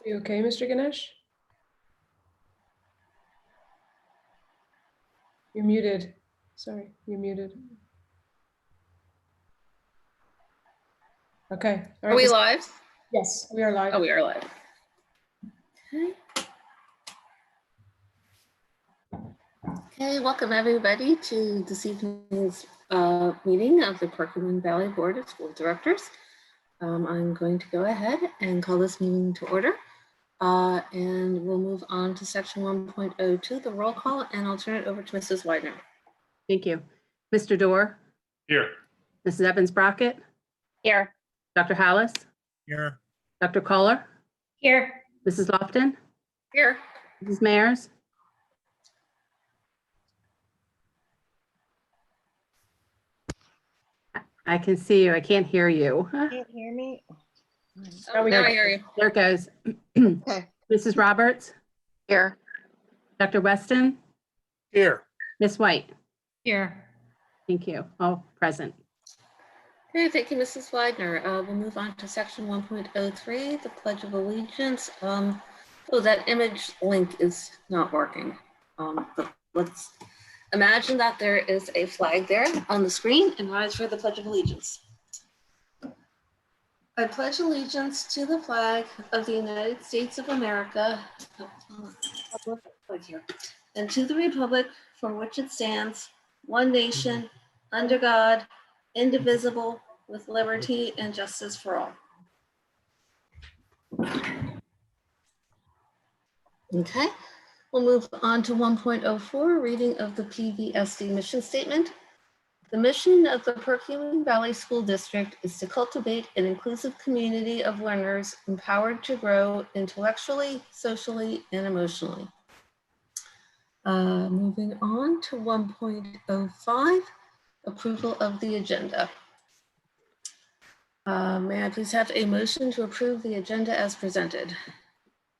Are you okay, Mr. Ganesh? You're muted. Sorry, you're muted. Okay. All Are right. we live? Yes, we are live. Oh, we are live. Okay, welcome everybody to this evening's meeting of the Perkins Valley Board of School Directors. I'm going to go ahead and call this meeting to order. And we'll move on to section 1.02, the roll call, and I'll turn it over to Mrs. Widener. Thank you. Mr. Dorr? Here. Mrs. Evans-Brockett? Here. Dr. Hollis? Here. Dr. Kohler? Here. Mrs. Lofton? Here. Mrs. Mayers? I can see you. I can't hear you. Can't hear me? Oh, now I hear you. There it goes. Okay. Mrs. Roberts? Here. Dr. Weston? Here. Ms. White? Here. Thank you. All present. Okay, thank you, Mrs. Widener. We'll move on to section 1.03, the Pledge of Allegiance. Oh, that image link is not working. But let's imagine that there is a flag there on the screen and rise for the Pledge of Allegiance. I pledge allegiance to the flag of the United States of America and to the republic for which it stands, one nation, under God, indivisible, with liberty and justice for all. Okay, we'll move on to 1.04, reading of the PVSD mission statement. The mission of the Perkins Valley School District is to cultivate an inclusive community of learners empowered to grow intellectually, socially, and emotionally. Moving on to 1.05, approval of the agenda. May I please have a motion to approve the agenda as presented?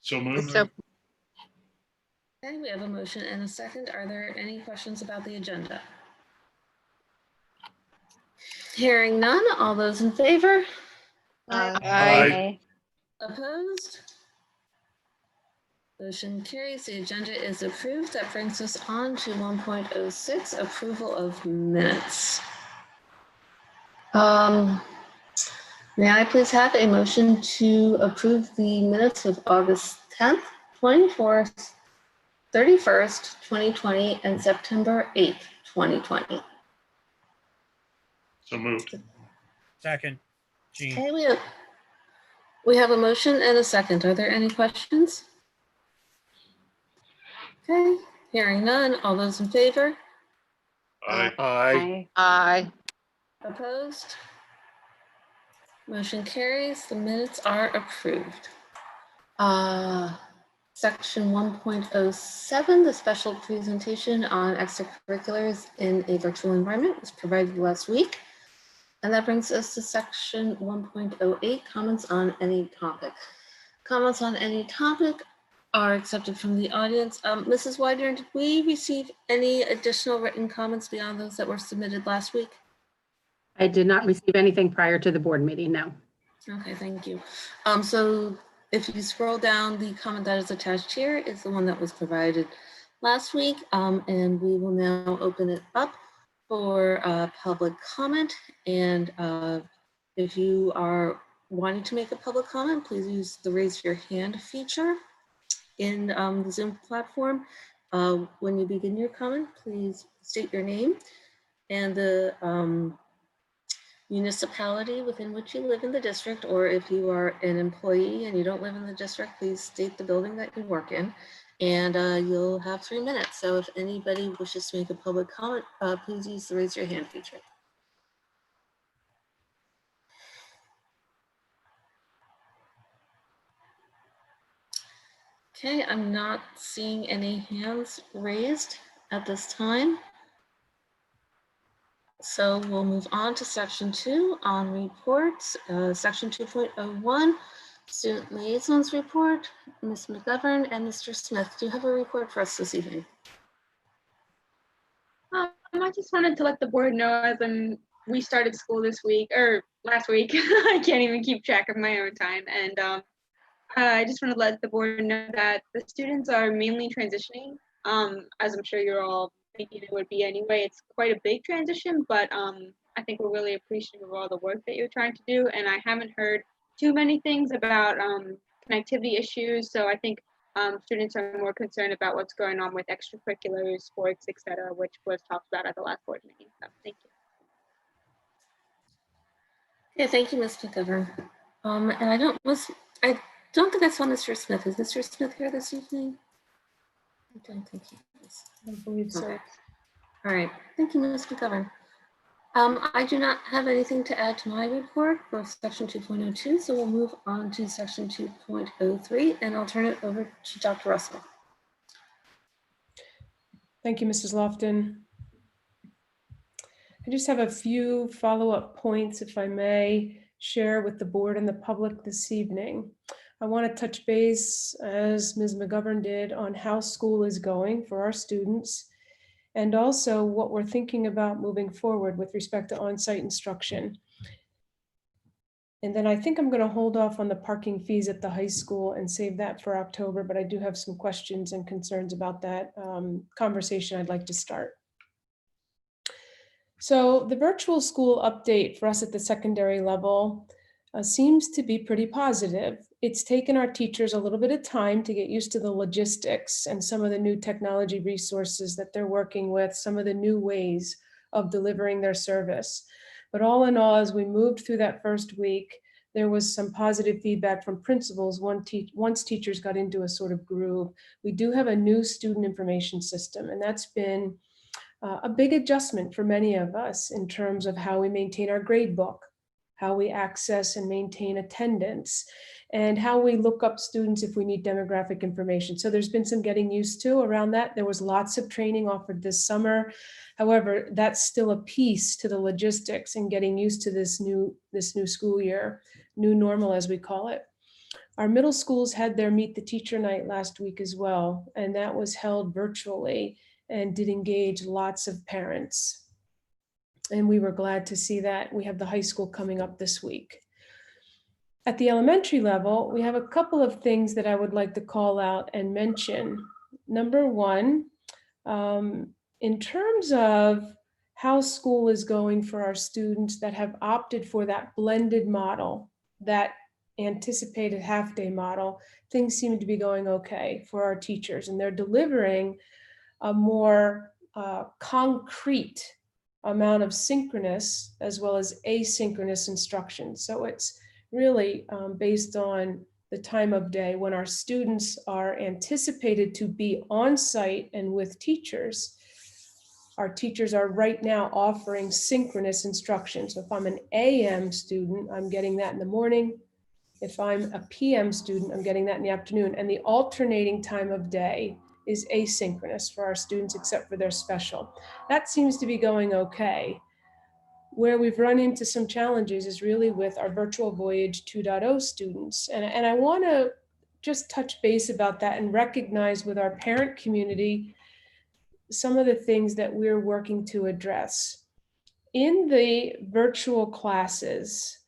So moved. So, Okay, we have a motion and a second. Are there any questions about the agenda? Hearing none, all those in favor? Aye. Opposed? Motion carries. The agenda is approved. That brings us on to 1.06, approval of minutes. May I please have a motion to approve the minutes of August 10th, 24th, 31st, 2020, and September 8th, 2020. So moved. Second, Gene. Okay, we have a motion and a second. Are there any questions? Okay, hearing none. All those in favor? Aye. Aye. Aye. Opposed? Motion carries. The minutes are approved. Section 1.07, the special presentation on extracurriculars in a virtual environment was provided last week. And that brings us to section 1.08, comments on any topic. Comments on any topic are accepted from the audience. Mrs. Widener, did we receive any additional written comments beyond those that were submitted last week? I did not receive anything prior to the board meeting, no. Okay, thank you. So if you scroll down, the comment that is attached here is the one that was provided last week. And we will now open it up for public comment. And if you are wanting to make a public comment, please use the raise your hand feature in the Zoom platform. When you begin your comment, please state your name and the municipality within which you live in the district, or if you are an employee and you don't live in the district, please state the building that you work in, and you'll have 3 minutes. So if anybody wishes to make a public comment, please use the raise your hand feature. Okay, I'm not seeing any hands raised at this time. So we'll move on to section 2 on reports. Section 2.01, student liaisons report. Ms. McGovern and Mr. Smith, do you have a report for us this evening? I just wanted to let the board know as we started school this week or last week. I can't even keep track of my own time. And I just want to let the board know that the students are mainly transitioning. As I'm sure you're all thinking it would be anyway. It's quite a big transition, but I think we're really appreciative of all the work that you're trying to do. And I haven't heard too many things about connectivity issues. So I think students are more concerned about what's going on with extracurriculars, sports, etc., which was talked about at the last board meeting. So thank you. Yeah, thank you, Ms. McGovern. And I don't think I saw Mr. Smith. Is Mr. Smith here this evening? I don't think he is. I believe so. Okay. All right. Thank you, Ms. McGovern. I do not have anything to add to my report for section 2.02, so we'll move on to section 2.03, and I'll turn it over to Dr. Russell. Thank you, Mrs. Lofton. I just have a few follow-up points, if I may, share with the board and the public this evening. I want to touch base, as Ms. McGovern did, on how school is going for our students, and also what we're thinking about moving forward with respect to on-site instruction. And then I think I'm going to hold off on the parking fees at the high school and save that for October, but I do have some questions and concerns about that conversation I'd like to start. So the virtual school update for us at the secondary level seems to be pretty positive. It's taken our teachers a little bit of time to get used to the logistics and some of the new technology resources that they're working with, some of the new ways of delivering their service. But all in all, as we moved through that first week, there was some positive feedback from principals once teachers got into a sort of groove. We do have a new student information system, and that's been a big adjustment for many of us in terms of how we maintain our grade book, how we access and maintain attendance, and how we look up students if we need demographic information. So there's been some getting used to around that. There was lots of training offered this summer. However, that's still a piece to the logistics and getting used to this new school year, new normal as we call it. Our middle schools had their Meet the Teacher night last week as well, and that was held virtually and did engage lots of parents. And we were glad to see that. We have the high school coming up this week. At the elementary level, we have a couple of things that I would like to call out and mention. Number one, in terms of how school is going for our students that have opted for that blended model, that anticipated half-day model, things seem to be going okay for our teachers, and they're delivering a more concrete amount of synchronous as well as asynchronous instruction. So it's really based on the time of day when our students are anticipated to be on site and with teachers. Our teachers are right now offering synchronous instruction. So if I'm an AM student, I'm getting that in the morning. If I'm a PM student, I'm getting that in the afternoon. And the alternating time of day is asynchronous for our students, except for their special. That seems to be going okay. Where we've run into some challenges is really with our Virtual Voyage 2.0 students. And I want to just touch base about that and recognize with our parent community some of the things that we're working to address. In the virtual classes,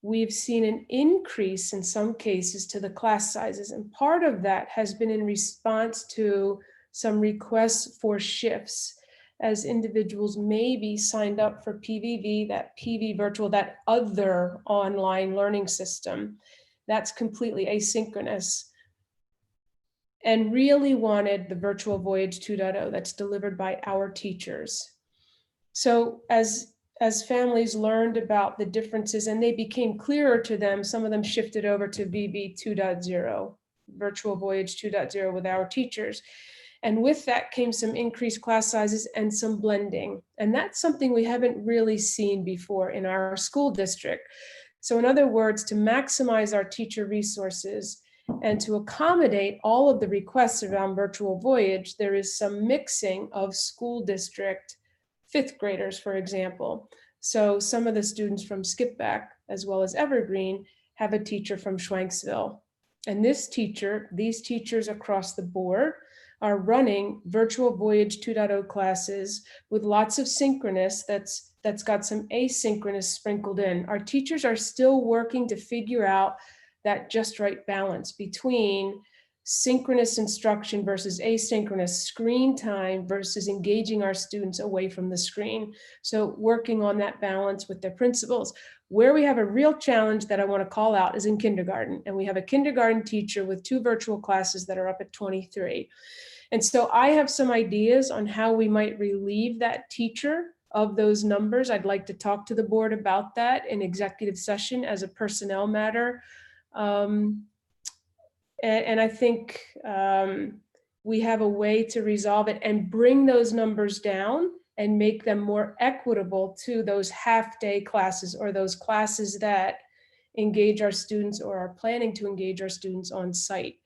we've seen an increase in some cases to the class sizes. And part of that has been in response to some requests for shifts as individuals may be signed up for PVV, that PV virtual, that other online learning system that's completely asynchronous, and really wanted the Virtual Voyage 2.0 that's delivered by our teachers. So as families learned about the differences and they became clearer to them, some of them shifted over to VV 2.0, Virtual Voyage 2.0 with our teachers. And with that came some increased class sizes and some blending. And that's something we haven't really seen before in our school district. So in other words, to maximize our teacher resources and to accommodate all of the requests around Virtual Voyage, there is some mixing of school district fifth graders, for example. So some of the students from Skipback, as well as Evergreen, have a teacher from Schwanksville. And these teachers across the board are running Virtual Voyage 2.0 classes with lots of synchronous that's got some asynchronous sprinkled in. Our teachers are still working to figure out that just right balance between synchronous instruction versus asynchronous, screen time versus engaging our students away from the screen. So working on that balance with their principals. Where we have a real challenge that I want to call out is in kindergarten. And we have a kindergarten teacher with 2 virtual classes that are up at 23. And so I have some ideas on how we might relieve that teacher of those numbers. I'd like to talk to the board about that in executive session as a personnel matter. And I think we have a way to resolve it and bring those numbers down and make them more equitable to those half-day classes or those classes that engage our students or are planning to engage our students on site.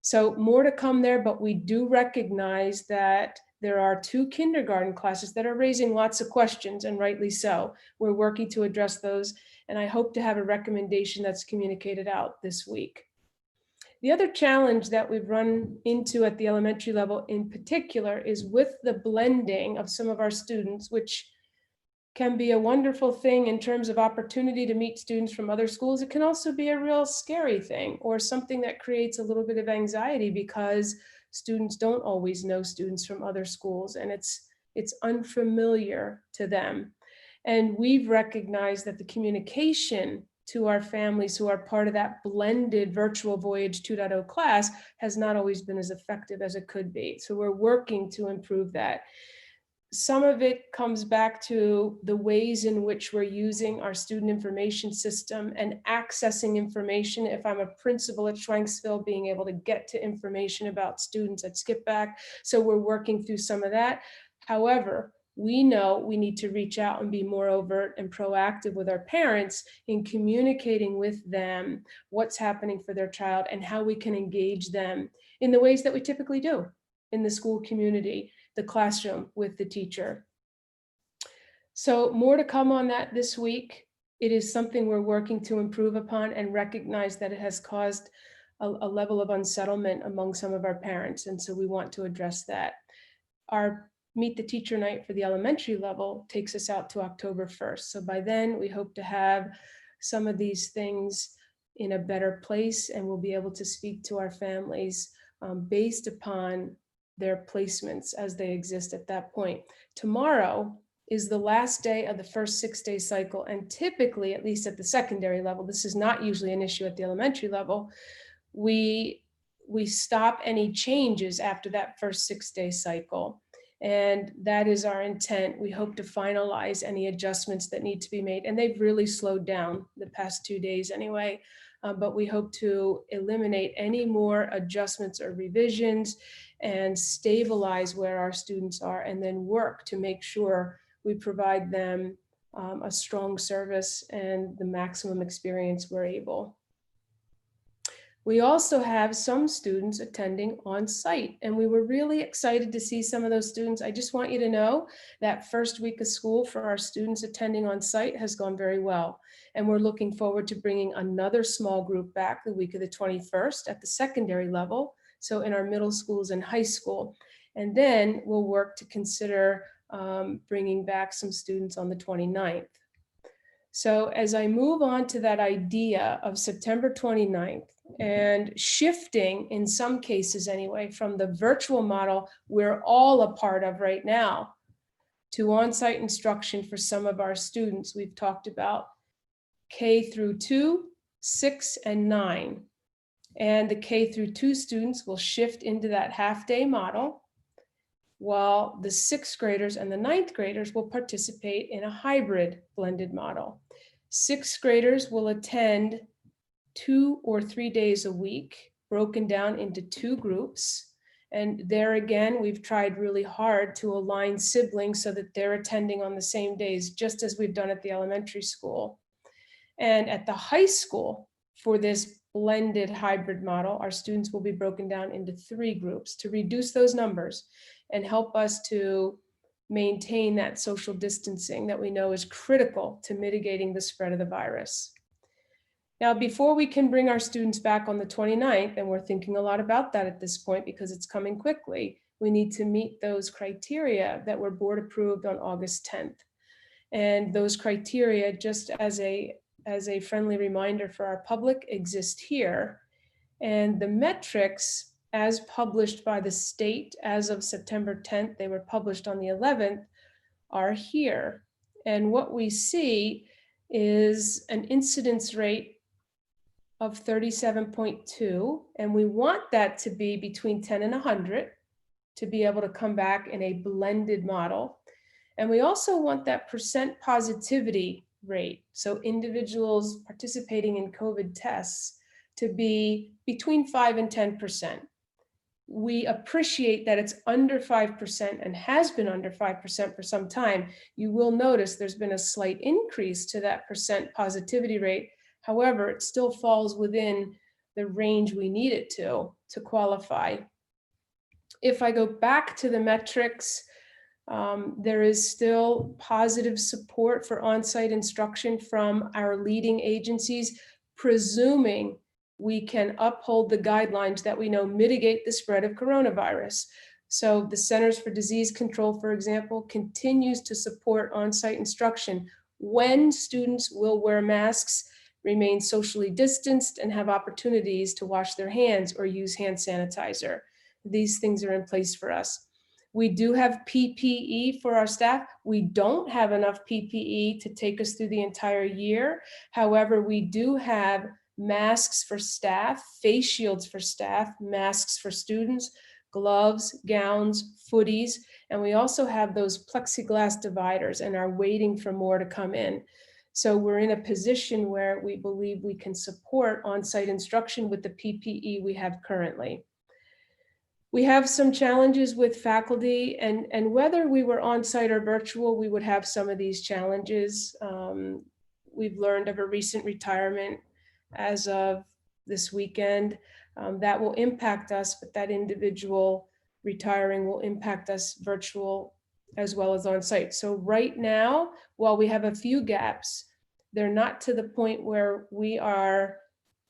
So more to come there, but we do recognize that there are 2 kindergarten classes that are raising lots of questions, and rightly so. We're working to address those, and I hope to have a recommendation that's communicated out this week. The other challenge that we've run into at the elementary level in particular is with the blending of some of our students, which can be a wonderful thing in terms of opportunity to meet students from other schools. It can also be a real scary thing or something that creates a little bit of anxiety because students don't always know students from other schools and it's unfamiliar to them. And we've recognized that the communication to our families who are part of that blended virtual Voyage 2.0 class has not always been as effective as it could be. So we're working to improve that. Some of it comes back to the ways in which we're using our student information system and accessing information. If I'm a principal at Schwenksville, being able to get to information about students at Skipback. So we're working through some of that. However, we know we need to reach out and be more overt and proactive with our parents in communicating with them what's happening for their child and how we can engage them in the ways that we typically do in the school community, the classroom with the teacher. So more to come on that this week. It is something we're working to improve upon and recognize that it has caused a level of unsettlement among some of our parents. And so we want to address that. Our Meet the Teacher Night for the elementary level takes us out to October 1st. So by then we hope to have some of these things in a better place and we'll be able to speak to our families based upon their placements as they exist at that point. Tomorrow is the last day of the first 6-day cycle. And typically, at least at the secondary level, this is not usually an issue at the elementary level, we stop any changes after that first 6-day cycle. And that is our intent. We hope to finalize any adjustments that need to be made. And they've really slowed down the past 2 days anyway. But we hope to eliminate any more adjustments or revisions and stabilize where our students are and then work to make sure we provide them a strong service and the maximum experience we're able. We also have some students attending on site, and we were really excited to see some of those students. I just want you to know that first week of school for our students attending on site has gone very well. And we're looking forward to bringing another small group back the week of the 21st at the secondary level, so in our middle schools and high school. And then we'll work to consider bringing back some students on the 29th. So as I move on to that idea of September 29th and shifting in some cases anyway, from the virtual model we're all a part of right now to on-site instruction for some of our students, we've talked about K through 2, 6, and 9. And the K through 2 students will shift into that half-day model, while the 6th graders and the 9th graders will participate in a hybrid blended model. 6th graders will attend 2 or 3 days a week, broken down into 2 groups. And there again, we've tried really hard to align siblings so that they're attending on the same days, just as we've done at the elementary school. And at the high school, for this blended hybrid model, our students will be broken down into 3 groups to reduce those numbers and help us to maintain that social distancing that we know is critical to mitigating the spread of the virus. Now, before we can bring our students back on the 29th, and we're thinking a lot about that at this point because it's coming quickly, we need to meet those criteria that were board approved on August 10th. And those criteria, just as a as a friendly reminder for our public, exist here. And the metrics, as published by the state as of September 10th, they were published on the 11th, are here. And what we see is an incidence rate of 37.2, and we want that to be between 10 and 100 to be able to come back in a blended model. And we also want that percent positivity rate, so individuals participating in COVID tests, to be between 5 and 10%. We appreciate that it's under 5% and has been under 5% for some time. You will notice there's been a slight increase to that percent positivity rate. However, it still falls within the range we need it to qualify. If I go back to the metrics, there is still positive support for on-site instruction from our leading agencies, presuming we can uphold the guidelines that we know mitigate the spread of coronavirus. So the Centers for Disease Control, for example, continues to support on-site instruction when students will wear masks, remain socially distanced, and have opportunities to wash their hands or use hand sanitizer. These things are in place for us. We do have PPE for our staff. We don't have enough PPE to take us through the entire year. However, we do have masks for staff, face shields for staff, masks for students, gloves, gowns, footies, and we also have those plexiglass dividers and are waiting for more to come in. So we're in a position where we believe we can support on-site instruction with the PPE we have currently. We have some challenges with faculty, and whether we were on-site or virtual, we would have some of these challenges. We've learned of a recent retirement as of this weekend. That will impact us, but that individual retiring will impact us virtual as well as on-site. So right now, while we have a few gaps, they're not to the point where we are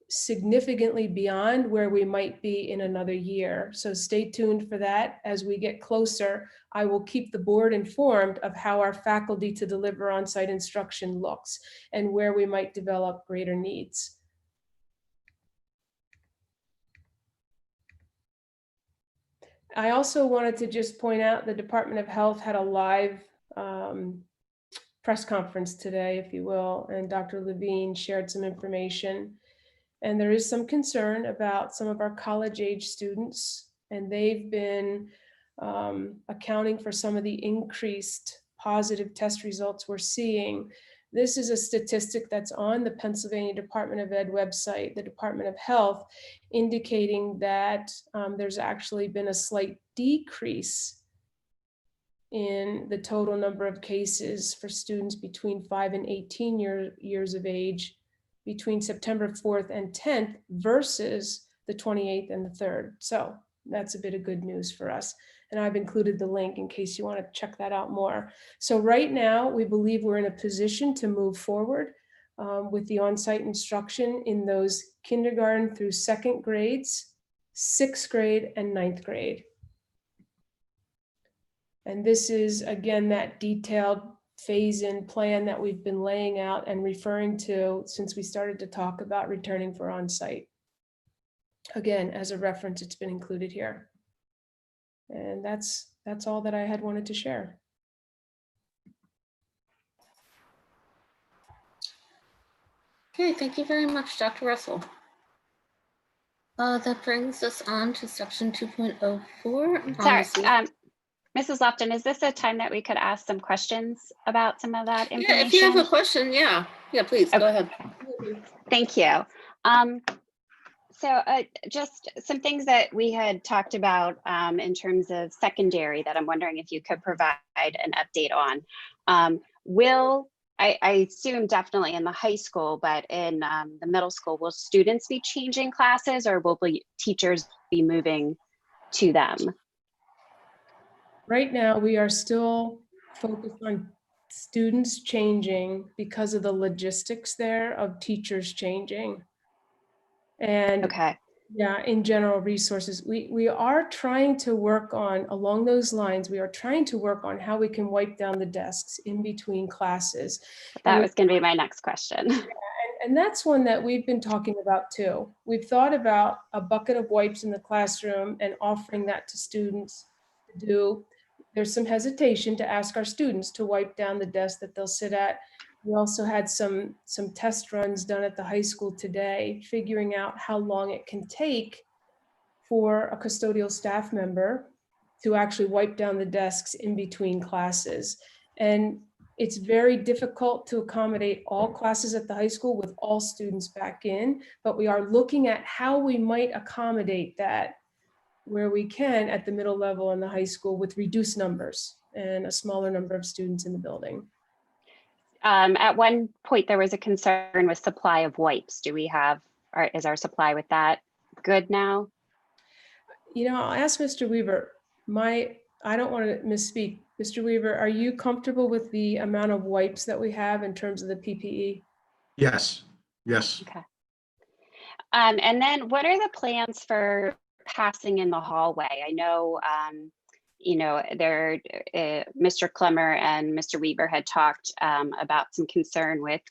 significantly beyond where we might be in another year. So stay tuned for that. As we get closer, I will keep the board informed of how our faculty to deliver on-site instruction looks and where we might develop greater needs. I also wanted to just point out the Department of Health had a live press conference today, if you will, and Dr. Levine shared some information. And there is some concern about some of our college-age students, and they've been accounting for some of the increased positive test results we're seeing. This is a statistic that's on the Pennsylvania Department of Ed website, the Department of Health, indicating that there's actually been a slight decrease in the total number of cases for students between 5 and 18 years of age between September 4th and 10th versus the 28th and the 3rd. So that's a bit of good news for us. And I've included the link in case you want to check that out more. So right now, we believe we're in a position to move forward with the on-site instruction in those kindergarten through 2nd grades, 6th grade, and 9th grade. And this is, again, that detailed phase-in plan that we've been laying out and referring to since we started to talk about returning for on-site. Again, as a reference, it's been included here. And that's all that I had wanted to share. Okay, thank you very much, Dr. Russell. That brings us on to section 2.04. Sorry, Mrs. Lofton, is this a time that we could ask some questions about some of that information? Yeah, if you have a question, yeah, please, go ahead. Thank you. So just some things that we had talked about in terms of secondary that I'm wondering if you could provide an update on. I assume definitely in the high school, but in the middle school, will students be changing classes or will teachers be moving to them? Right now, we are still focused on students changing because of the logistics there of teachers changing. And okay. Yeah, in general resources, we are trying to work on, along those lines, we are trying to work on how we can wipe down the desks in between classes. That was going to be my next question. And And that's one that we've been talking about too. We've thought about a bucket of wipes in the classroom and offering that to students to do. There's some hesitation to ask our students to wipe down the desk that they'll sit at. We also had some test runs done at the high school today, figuring out how long it can take for a custodial staff member to actually wipe down the desks in between classes. And it's very difficult to accommodate all classes at the high school with all students back in, but we are looking at how we might accommodate that where we can at the middle level and the high school with reduced numbers and a smaller number of students in the building. At one point, there was a concern with supply of wipes. Do we have, is our supply with that good now? You know, I'll ask Mr. Weaver, I don't want to misspeak. Mr. Weaver, are you comfortable with the amount of wipes that we have in terms of the PPE? Yes, yes. Okay. And then what are the plans for passing in the hallway? I know, you know, Mr. Clemmer and Mr. Weaver had talked about some concern with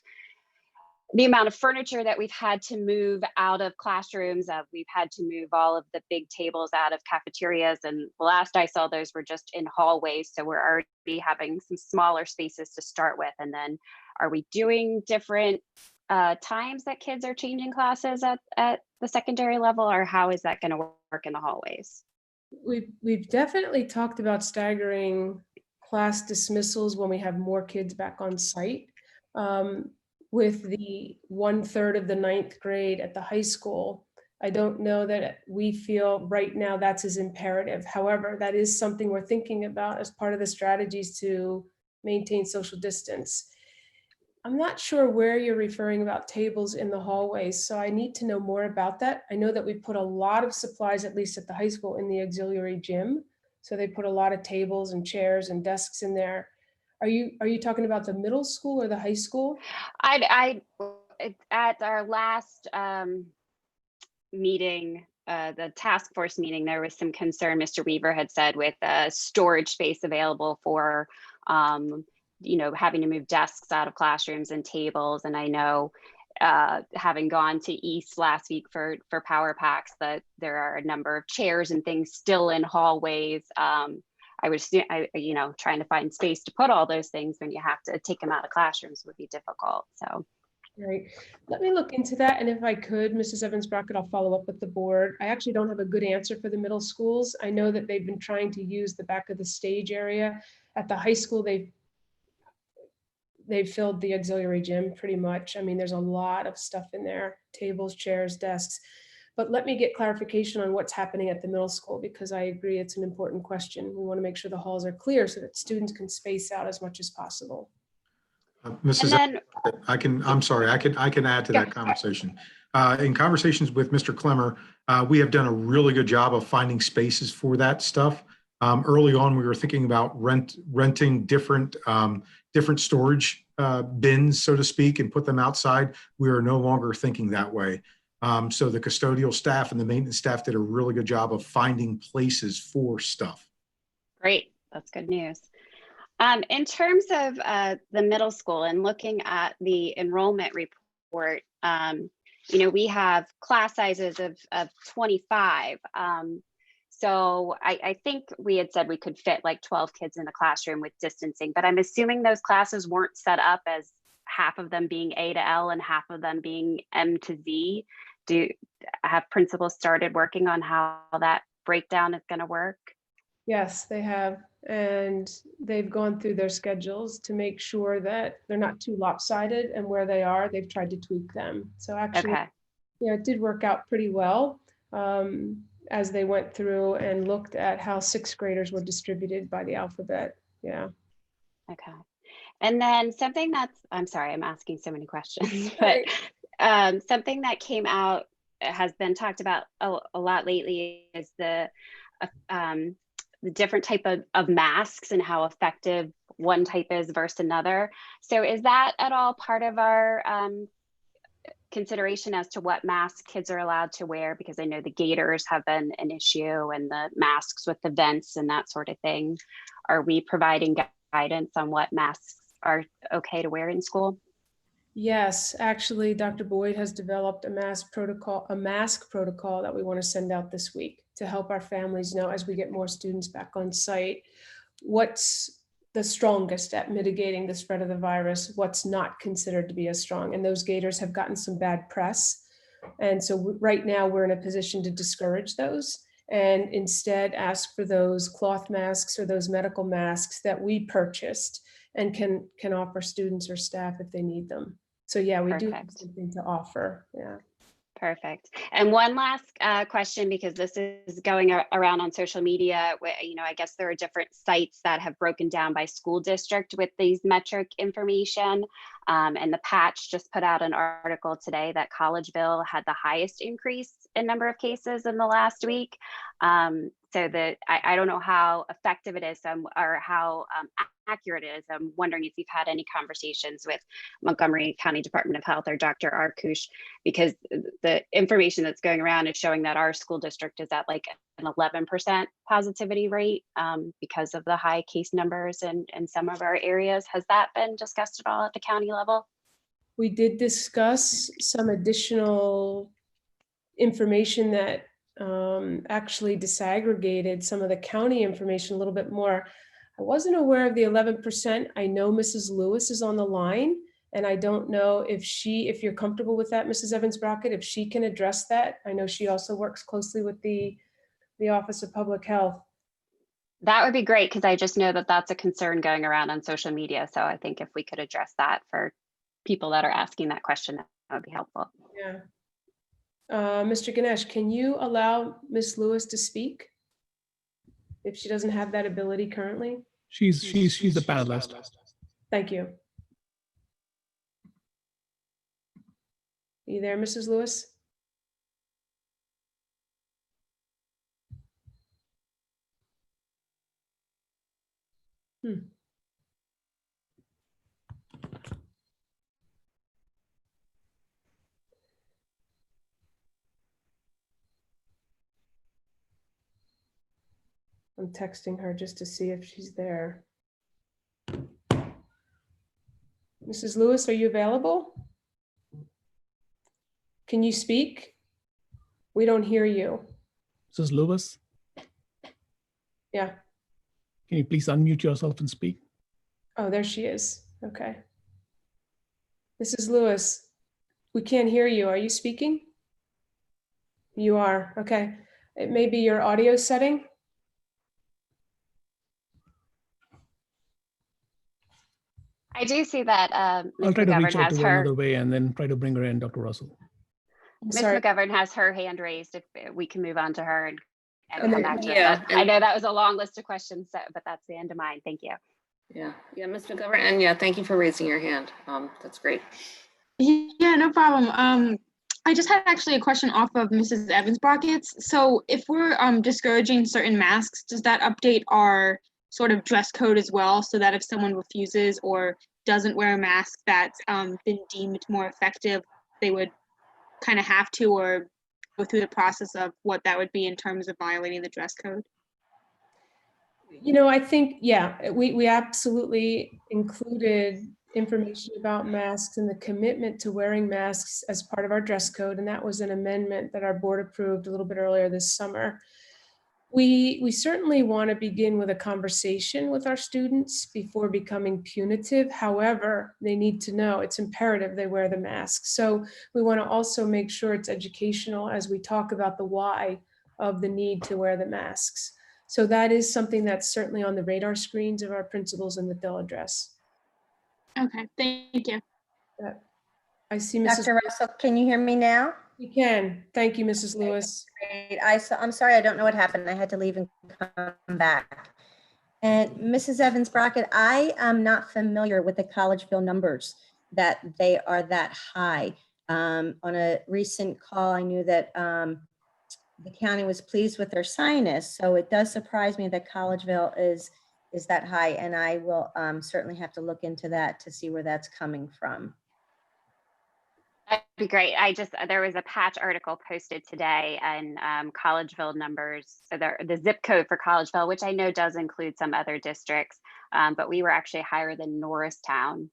the amount of furniture that we've had to move out of classrooms. We've had to move all of the big tables out of cafeterias. And the last I saw, those were just in hallways. So we're already having some smaller spaces to start with. And then are we doing different times that kids are changing classes at the secondary level, or how is that going to work in the hallways? We've definitely talked about staggering class dismissals when we have more kids back on site. With the 1/3 of the 9th grade at the high school, I don't know that we feel right now that's as imperative. However, that is something we're thinking about as part of the strategies to maintain social distance. I'm not sure where you're referring about tables in the hallways, so I need to know more about that. I know that we put a lot of supplies, at least at the high school, in the auxiliary gym. So they put a lot of tables and chairs and desks in there. Are you talking about the middle school or the high school? At our last meeting, the task force meeting, there was some concern, Mr. Weaver had said, with storage space available for you know, having to move desks out of classrooms and tables. And I know having gone to East last week for Power Packs, that there are a number of chairs and things still in hallways. You know, trying to find space to put all those things when you have to take them out of classrooms would be difficult. So, right. Let me look into that. And if I could, Mrs. Evans-Brockett, I'll follow up with the board. I actually don't have a good answer for the middle schools. I know that they've been trying to use the back of the stage area. At the high school, they've filled the auxiliary gym pretty much. I mean, there's a lot of stuff in there, tables, chairs, desks. But let me get clarification on what's happening at the middle school, because I agree it's an important question. We want to make sure the halls are clear so that students can space out as much as possible. Mrs. and then, I'm sorry, I can add to that conversation. In conversations with Mr. Clemmer, we have done a really good job of finding spaces for that stuff. Early on, we were thinking about renting different storage bins, so to speak, and put them outside. We are no longer thinking that way. So the custodial staff and the maintenance staff did a really good job of finding places for stuff. great, that's good news. In terms of the middle school and looking at the enrollment report, you know, we have class sizes of 25. So I think we had said we could fit like 12 kids in the classroom with distancing, but I'm assuming those classes weren't set up as half of them being A to L and half of them being M to Z. Have principals started working on how that breakdown is going to work? Yes, they have. And they've gone through their schedules to make sure that they're not too lopsided, and where they are, they've tried to tweak them. So actually, Okay. yeah, it did work out pretty well as they went through and looked at how 6th graders were distributed by the alphabet. Yeah. Okay. And then something that's, I'm sorry, I'm asking so many questions, but something that came out, has been talked about a lot lately, is the different type of masks and how effective one type is versus another. So is that at all part of our consideration as to what masks kids are allowed to wear? Because I know the gaiters have been an issue, and the masks with the vents and that sort of thing. Are we providing guidance on what masks are okay to wear in school? Yes, actually, Dr. Boyd has developed a mask protocol that we want to send out this week to help our families know as we get more students back on site, what's the strongest at mitigating the spread of the virus, what's not considered to be as strong. And those gaiters have gotten some bad press. And so right now we're in a position to discourage those and instead ask for those cloth masks or those medical masks that we purchased and can offer students or staff if they need them. So yeah, we do have Perfect. something to offer. Yeah. Perfect. And one last question, because this is going around on social media. I guess there are different sites that have broken down by school district with these metric information. And the Patch just put out an article today that Collegeville had the highest increase in number of cases in the last week. So that I don't know how effective it is or how accurate it is. I'm wondering if you've had any conversations with Montgomery County Department of Health or Dr. Arkush, because the information that's going around is showing that our school district is at like an 11% positivity rate because of the high case numbers in some of our areas. Has that been discussed at all at the county level? We did discuss some additional information that actually disaggregated some of the county information a little bit more. I wasn't aware of the 11%. I know Mrs. Lewis is on the line, and I don't know if you're comfortable with that, Mrs. Evans-Brockett, if she can address that. I know she also works closely with the Office of Public Health. That would be great, because I just know that that's a concern going around on social media. So I think if we could address that for people that are asking that question, that would be helpful. Yeah. Mr. Ganesh, can you allow Ms. Lewis to speak if she doesn't have that ability currently? She's the panelist. Thank you. Are you there, Mrs. Lewis? I'm texting her just to see if she's there. Mrs. Lewis, are you available? Can you speak? We don't hear you. Mrs. Lewis, Yeah. can you please unmute yourself and speak? Oh, there she is. Okay. Mrs. Lewis, we can't hear you. Are you speaking? You are. Okay. It may be your audio setting. I do see that I'll Ms. try to McGovern reach out has to her her. another way and then try to bring her in, Dr. Russell. Ms. Sorry. McGovern has her hand raised. If we can move on to her and And come then- back to it. Yeah, I know that was a long list of questions, but that's the end of mine. Thank you. Yeah, Ms. McGovern, and yeah, thank you for raising your hand. That's great. Yeah, no problem. I just had actually a question off of Mrs. Evans-Brockett's. So if we're discouraging certain masks, does that update our sort of dress code as well, so that if someone refuses or doesn't wear a mask that's been deemed more effective, they would kind of have to or go through the process of what that would be in terms of violating the dress code? You know, I think, yeah, we absolutely included information about masks and the commitment to wearing masks as part of our dress code. And that was an amendment that our board approved a little bit earlier this summer. We certainly want to begin with a conversation with our students before becoming punitive. However, they need to know it's imperative they wear the mask. So we want to also make sure it's educational as we talk about the why of the need to wear the masks. So that is something that's certainly on the radar screens of our principals and that they'll address. Okay, thank you. I see Mrs. Dr. Russell, can you hear me now? You can. Thank you, Mrs. Lewis. Great. I'm sorry, I don't know what happened. I had to leave and come back. And Mrs. Evans-Brockett, I am not familiar with the Collegeville numbers, that they are that high. On a recent call, I knew that the county was pleased with their sinus, so it does surprise me that Collegeville is that high, and I will certainly have to look into that to see where that's coming from. That'd be great. There was a Patch article posted today, and Collegeville numbers, so the zip code for Collegeville, which I know does include some other districts, but we were actually higher than Norristown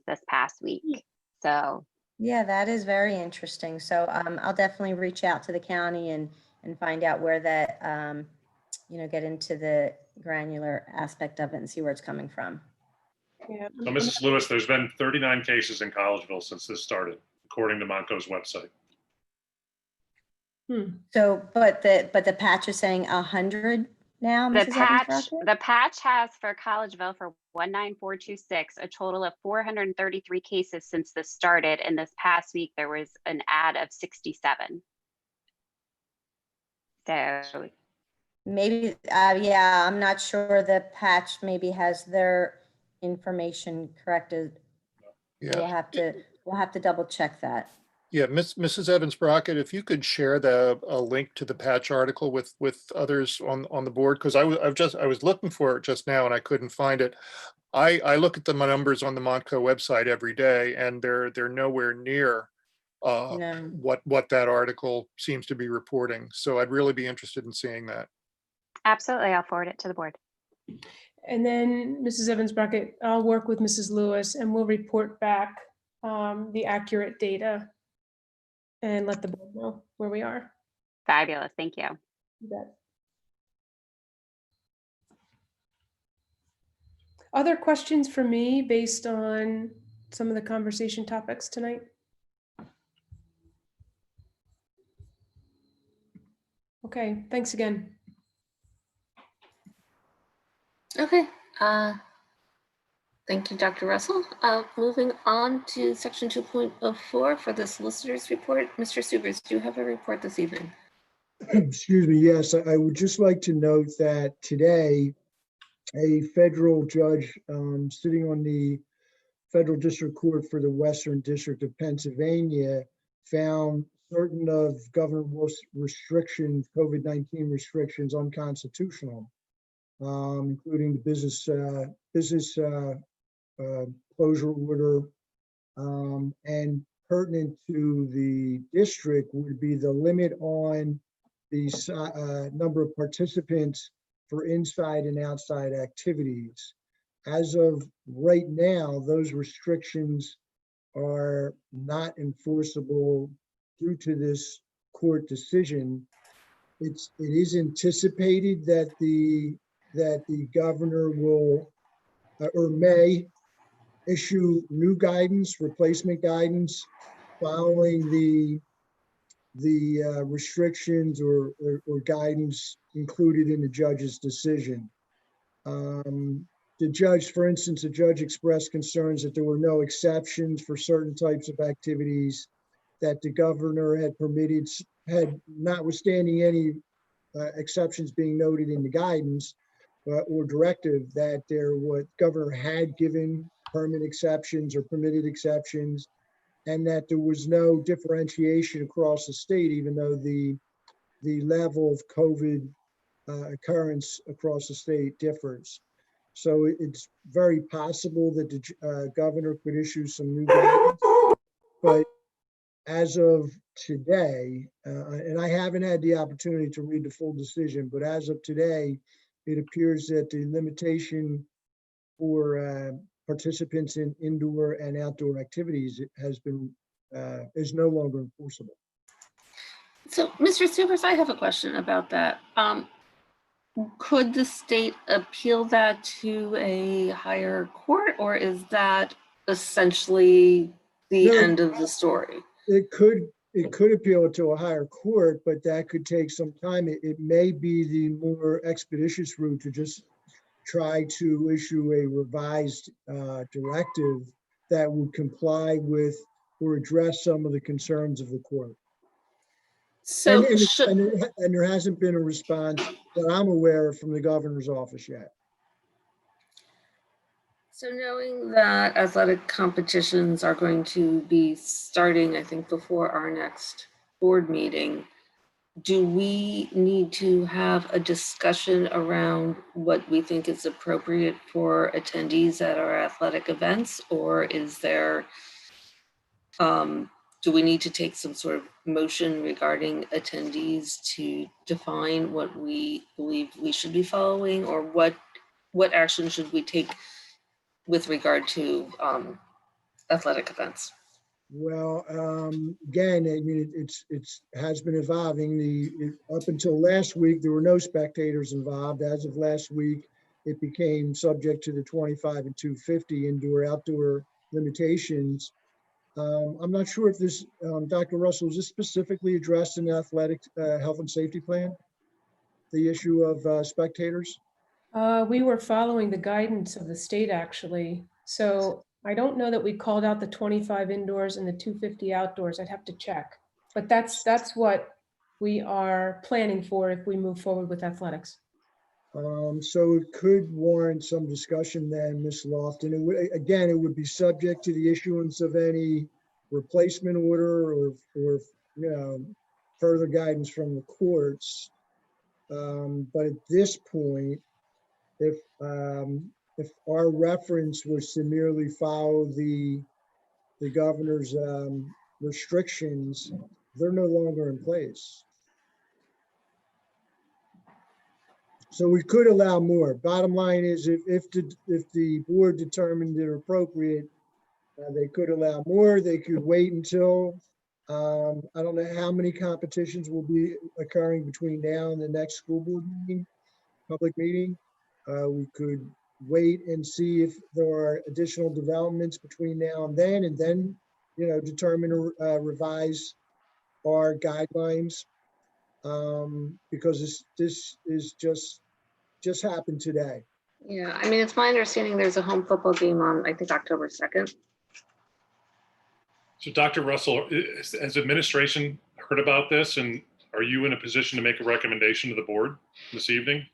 this past week. So Yeah, that is very interesting. So I'll definitely reach out to the county and find out where that, get into the granular aspect of it and see where it's coming from. Yeah. So Mrs. Lewis, there's been 39 cases in Collegeville since this started, according to Monco's website. So, but the patch is saying 100 now, the Mrs. Evans patch, Brockett? has for Collegeville for 19426, a total of 433 cases since this started. And this past week, there was an add of 67. So Maybe, yeah, I'm not sure the patch maybe has their information corrected. We'll Yeah, have to double check that. yeah, Mrs. Evans Brockett, if you could share a link to the patch article with others on the board, because I was looking for it just now and I couldn't find it. I look at the numbers on the Montco website every day, and they're nowhere near No. what that article seems to be reporting. So I'd really be interested in seeing that. absolutely, I'll forward it to the board. And then Mrs. Evans Brockett, I'll work with Mrs. Lewis and we'll report back the accurate data and let the board know where we are. Fabulous, thank you. You bet. Other questions for me based on some of the conversation topics tonight? Okay, thanks again. Okay. Thank you, Dr. Russell. Moving on to section 2.04 for the solicitor's report. Mr. Subers, do you have a report this evening? Excuse me, yes, I would just like to note that today, a federal judge sitting on the Federal District Court for the Western District of Pennsylvania found certain of Governor Wolf's restrictions, COVID-19 restrictions, unconstitutional, including the business closure order, and pertinent to the district would be the limit on the number of participants for inside and outside activities. As of right now, those restrictions are not enforceable due to this court decision. It is anticipated that the governor will or may issue new guidance, replacement guidance, following the restrictions or guidance included in the judge's decision. The judge, for instance, the judge expressed concerns that there were no exceptions for certain types of activities that the governor had permitted, notwithstanding any exceptions being noted in the guidance or directive, that what governor had given permanent exceptions or permitted exceptions, and that there was no differentiation across the state, even though the level of COVID occurrence across the state differs. So it's very possible that the governor could issue some new guidance, but as of today, and I haven't had the opportunity to read the full decision, but as of today, it appears that the limitation for participants in indoor and outdoor activities is no longer enforceable. So, Mr. Subers, I have a question about that. Could the state appeal that to a higher court, or is that essentially the end of the story? It could appeal to a higher court, but that could take some time. It may be the more expeditious route to just try to issue a revised directive that would comply with or address some of the concerns of the court. So, and there hasn't been a response that I'm aware of from the governor's office yet. So knowing that athletic competitions are going to be starting, I think, before our next board meeting, do we need to have a discussion around what we think is appropriate for attendees at our athletic events, or is there, do we need to take some sort of motion regarding attendees to define what we believe we should be following, or what action should we take with regard to athletic events? Well, again, I mean, it's has been evolving. Up until last week, there were no spectators involved. As of last week, it became subject to the 25 and 250 indoor-outdoor limitations. I'm not sure if this, Dr. Russell, is this specifically addressed in the athletic health and safety plan? The issue of spectators? We were following the guidance of the state, actually. So I don't know that we called out the 25 indoors and the 250 outdoors. I'd have to check. But that's what we are planning for if we move forward with athletics. So it could warrant some discussion then, Ms. Lofton. It would be subject to the issuance of any replacement order or further guidance from the courts. But at this point, if our reference was to merely follow the governor's restrictions, they're no longer in place. So we could allow more. Bottom line is, if the board determined they're appropriate, they could allow more. They could wait until, I don't know how many competitions will be occurring between now and the next school board meeting, public meeting. We could wait and see if there are additional developments between now and then, determine or revise our guidelines. Because this is just happened today. Yeah, I mean, it's my understanding there's a home football game on, I think, October 2nd. So Dr. Russell, has administration heard about this, and are you in a position to make a recommendation to the board this evening?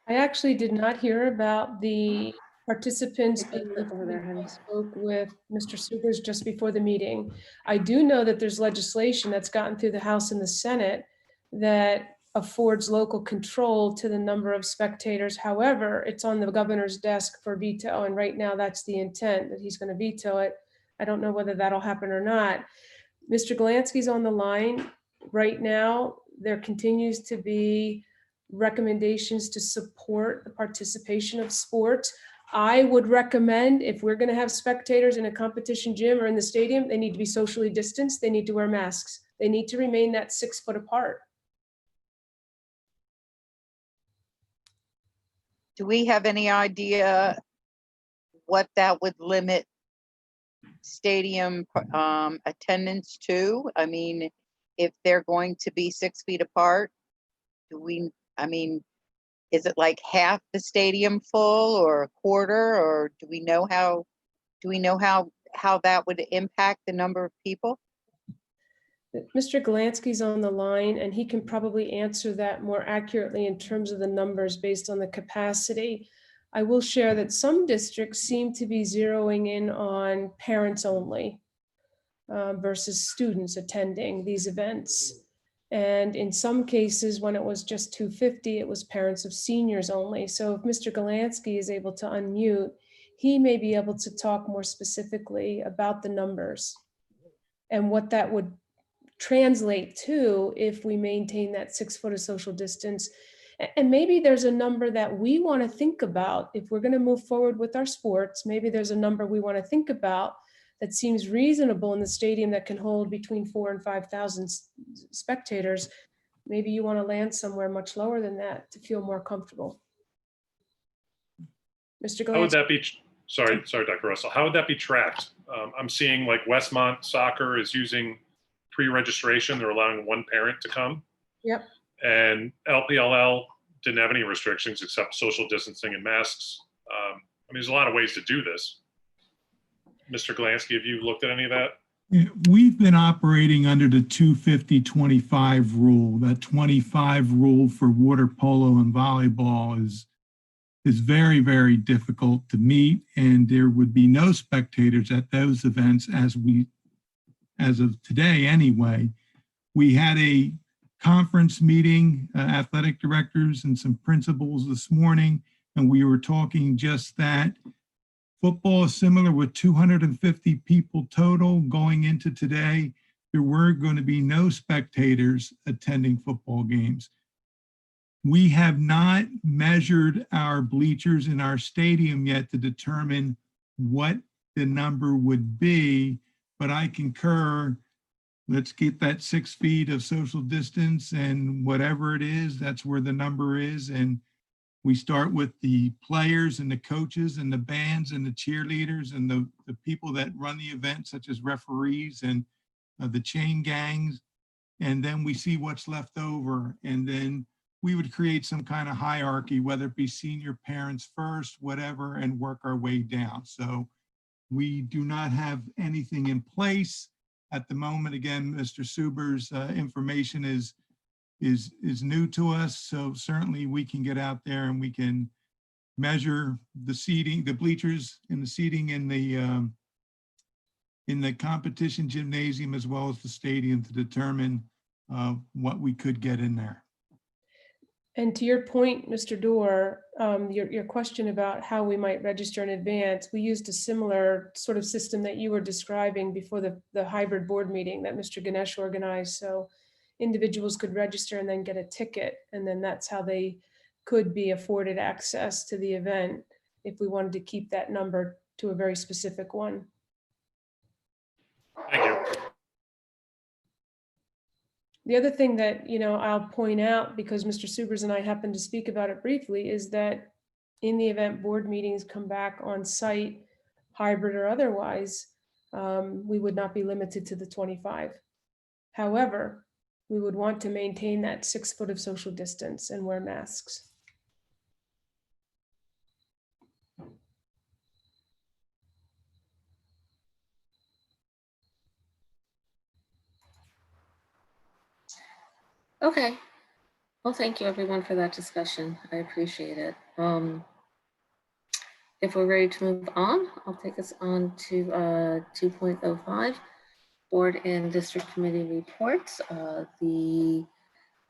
I actually did not hear about the participants being lifted. I spoke with Mr. Supers just before the meeting. I do know that there's legislation that's gotten through the House and the Senate that affords local control to the number of spectators. However, it's on the governor's desk for veto, and right now that's the intent, that he's going to veto it. I don't know whether that'll happen or not. Mr. Galansky's on the line right now. There continues to be recommendations to support the participation of sports. I would recommend, if we're going to have spectators in a competition gym or in the stadium, they need to be socially distanced. They need to wear masks. They need to remain that 6 foot apart. Do we have any idea what that would limit stadium attendance to? I mean, if they're going to be 6 feet apart, is it like half the stadium full or a quarter, or do we know how that would impact the number of people? Mr. Galansky's on the line, and he can probably answer that more accurately in terms of the numbers based on the capacity. I will share that some districts seem to be zeroing in on parents only versus students attending these events. And in some cases, when it was just 250, it was parents of seniors only. So if Mr. Galansky is able to unmute, he may be able to talk more specifically about the numbers and what that would translate to if we maintain that 6 foot of social distance. And maybe there's a number that we want to think about. If we're going to move forward with our sports, maybe there's a number we want to think about that seems reasonable in the stadium that can hold between 4,000 and 5,000 spectators. Maybe you want to land somewhere much lower than that to feel more comfortable. Mr. Galansky. How would that be, sorry, Dr. Russell, how would that be tracked? I'm seeing like Westmont Soccer is using pre-registration. They're allowing one parent to come. Yep. And LPLL didn't have any restrictions except social distancing and masks. I mean, there's a lot of ways to do this. Mr. Galansky, have you looked at any of that? We've been operating under the 250-25 rule. That 25 rule for water polo and volleyball is very, very difficult to meet, and there would be no spectators at those events as of today anyway. We had a conference meeting, athletic directors and some principals this morning, and we were talking just that. Football is similar with 250 people total going into today. There were going to be no spectators attending football games. We have not measured our bleachers in our stadium yet to determine what the number would be, but I concur. Let's get that 6 feet of social distance, and whatever it is, that's where the number is. And we start with the players and the coaches and the bands and the cheerleaders and the people that run the event, such as referees and the chain gangs. And then we see what's left over. And then we would create some kind of hierarchy, whether it be senior parents first, whatever, and work our way down. So we do not have anything in place at the moment. Again, Mr. Suber's information is new to us. So certainly we can get out there and we can measure the seating, the bleachers and the seating in the competition gymnasium, as well as the stadium, to determine what we could get in there. And to your point, Mr. Dorr, your question about how we might register in advance, we used a similar sort of system that you were describing before the hybrid board meeting that Mr. Ganesh organized. So individuals could register and then get a ticket, and then that's how they could be afforded access to the event if we wanted to keep that number to a very specific one. Thank you. The other thing that, I'll point out, because Mr. Subers and I happened to speak about it briefly, is that in the event board meetings come back on site, hybrid or otherwise, we would not be limited to the 25. However, we would want to maintain that 6 foot of social distance and wear masks. Okay. Well, thank you everyone for that discussion. I appreciate it. If we're ready to move on, I'll take us on to 2.05, Board and District Committee reports. The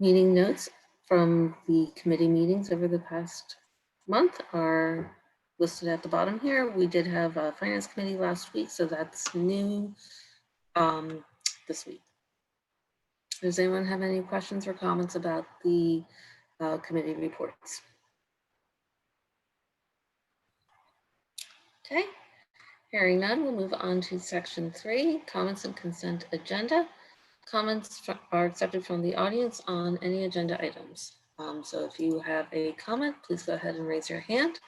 meeting notes from the committee meetings over the past month are listed at the bottom here. We did have a Finance Committee last week, so that's new this week. Does anyone have any questions or comments about the committee reports? Okay, hearing none, we'll move on to section 3, comments and consent agenda. Comments are accepted from the audience on any agenda items. So if you have a comment, please go ahead and raise your hand.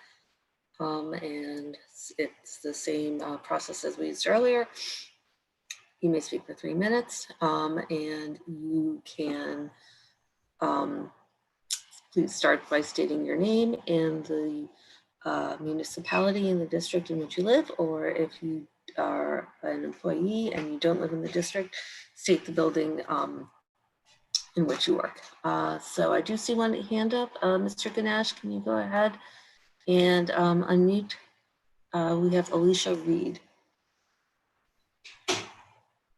And it's the same process as we used earlier. You may speak for 3 minutes, and you can please start by stating your name and the municipality and the district in which you live, or if you are an employee and you don't live in the district, state the building in which you work. So I do see one hand up. Mr. Ganesh, can you go ahead and unmute? We have Alicia Reed.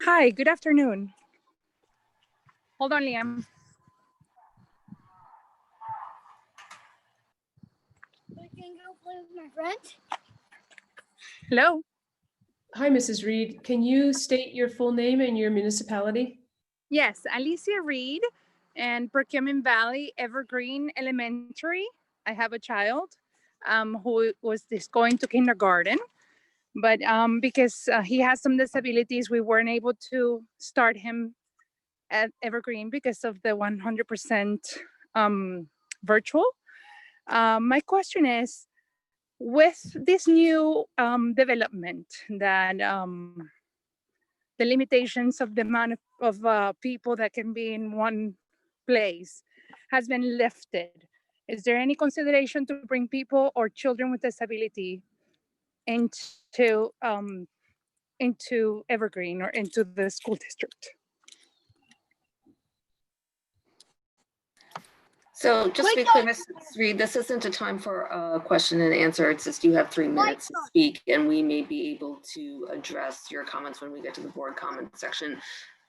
Hi, good afternoon. Hold on, Liam. I can go play with my friends. Hello. Hi, Mrs. Reed. Can you state your full name and your municipality? Yes, Alicia Reed, and Perkiomen Valley Evergreen Elementary. I have a child who was just going to kindergarten, but because he has some disabilities, we weren't able to start him at Evergreen because of the 100% virtual. My question is, with this new development that the limitations of the amount of people that can be in one place has been lifted, is there any consideration to bring people or children with disability into Evergreen or into the school district? So just to be clear, Mrs. Reed, this isn't a time for a question and answer. It's just you have 3 minutes to speak, and we may be able to address your comments when we get to the board comment section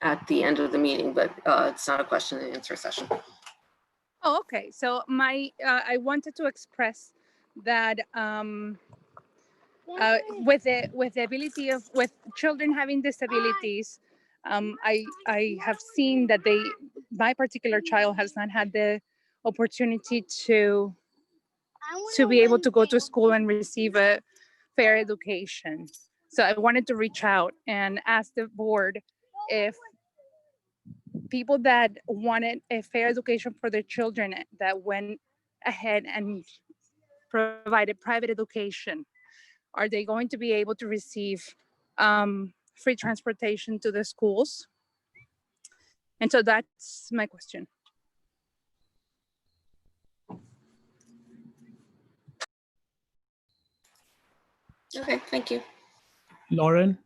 at the end of the meeting, but it's not a question and answer session. Oh, okay. So I wanted to express that with the ability of with children having disabilities, I have seen that my particular child has not had the opportunity to be able to go to school and receive a fair education. So I wanted to reach out and ask the board if people that wanted a fair education for their children, that went ahead and provided private education, are they going to be able to receive free transportation to the schools? And so that's my question. Okay, thank you. Lauren?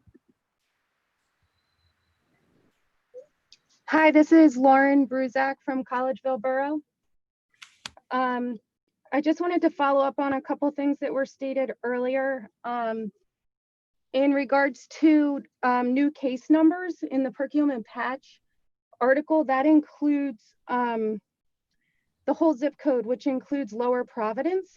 Hi, this is Lauren Bruzak from Collegeville Borough. I just wanted to follow up on a couple things that were stated earlier. In regards to new case numbers in the Perkiomen Patch article, that includes the whole zip code, which includes Lower Providence.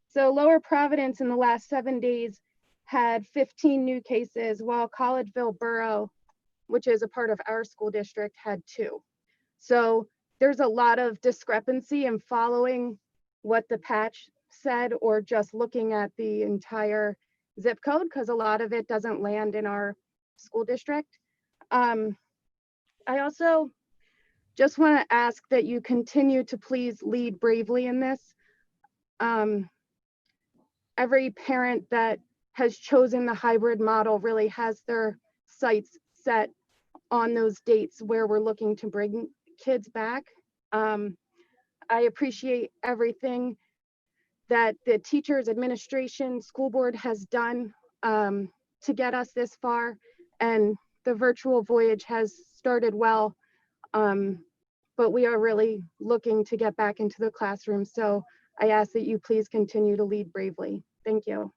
So Lower Providence in the last 7 days had 15 new cases, while Collegeville Borough, which is a part of our school district, had 2. So there's a lot of discrepancy in following what the patch said or just looking at the entire zip code, because a lot of it doesn't land in our school district. I also just want to ask that you continue to please lead bravely in this. Every parent that has chosen the hybrid model really has their sights set on those dates where we're looking to bring kids back. I appreciate everything that the teachers, administration, school board has done to get us this far, and the virtual voyage has started well, but we are really looking to get back into the classroom. So I ask that you please continue to lead bravely. Thank you.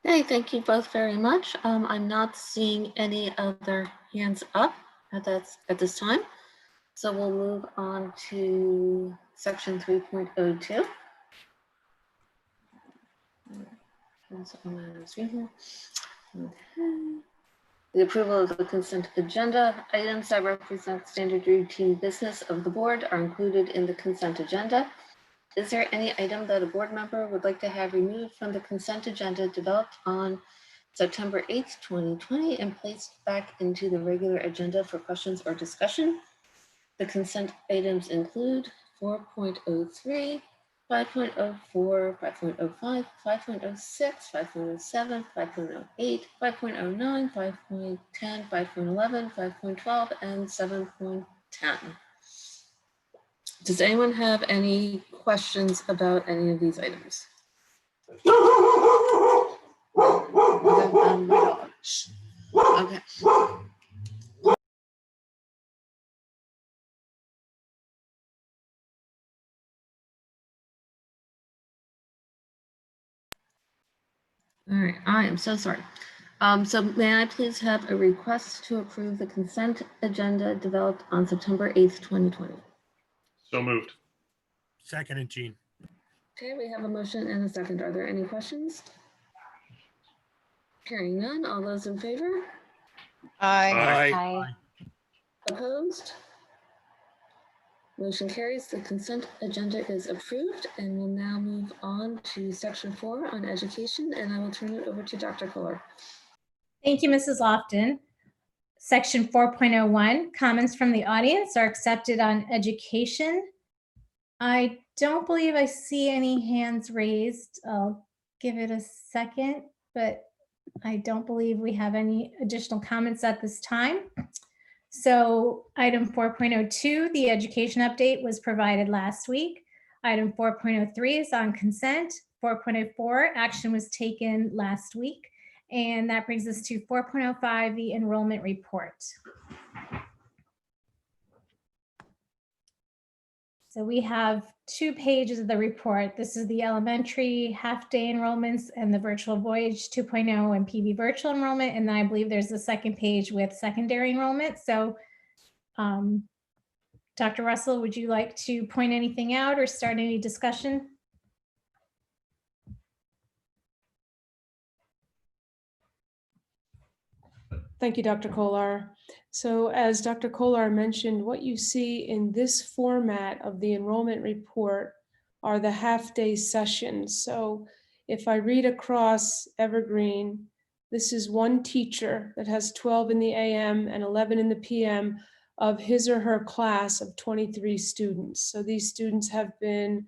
Hey, thank you both very much. I'm not seeing any other hands up at this time. So we'll move on to section 3.02. The approval of the consent agenda. Items that represent standard routine business of the board are included in the consent agenda. Is there any item that a board member would like to have removed from the consent agenda developed on September 8th, 2020 and placed back into the regular agenda for questions or discussion? The consent items include 4.03, 5.04, 5.05, 5.06, 5.07, 5.08, 5.09, 5.10, 5.11, 5.12, and 7.10. Does anyone have any questions about any of these items? Okay. All right, I am so sorry. So may I please have a request to approve the consent agenda developed on September 8th, 2020? So moved. Second, Jean. Okay, we have a motion and a second. Are there any questions? Hearing none, all those in favor? Aye. Aye. Opposed? Motion carries. The consent agenda is approved, and we'll now move on to section 4 on education, and I will turn it over to Dr. Kohler. Thank you, Mrs. Lofton. Section 4.01, comments from the audience are accepted on education. I don't believe I see any hands raised. I'll give it a second, but I don't believe we have any additional comments at this time. So item 4.02, the education update was provided last week. Item 4.03 is on consent. 4.04, action was taken last week. And that brings us to 4.05, the enrollment report. So we have 2 pages of the report. This is the elementary half-day enrollments and the virtual voyage 2.0 and PV virtual enrollment. And then I believe there's a second page with secondary enrollment. So Dr. Russell, would you like to point anything out or start any discussion? Thank you, Dr. Kolar. So as Dr. Kolar mentioned, what you see in this format of the enrollment report are the half-day sessions. So if I read across Evergreen, this is one teacher that has 12 in the AM and 11 in the PM of his or her class of 23 students. So these students have been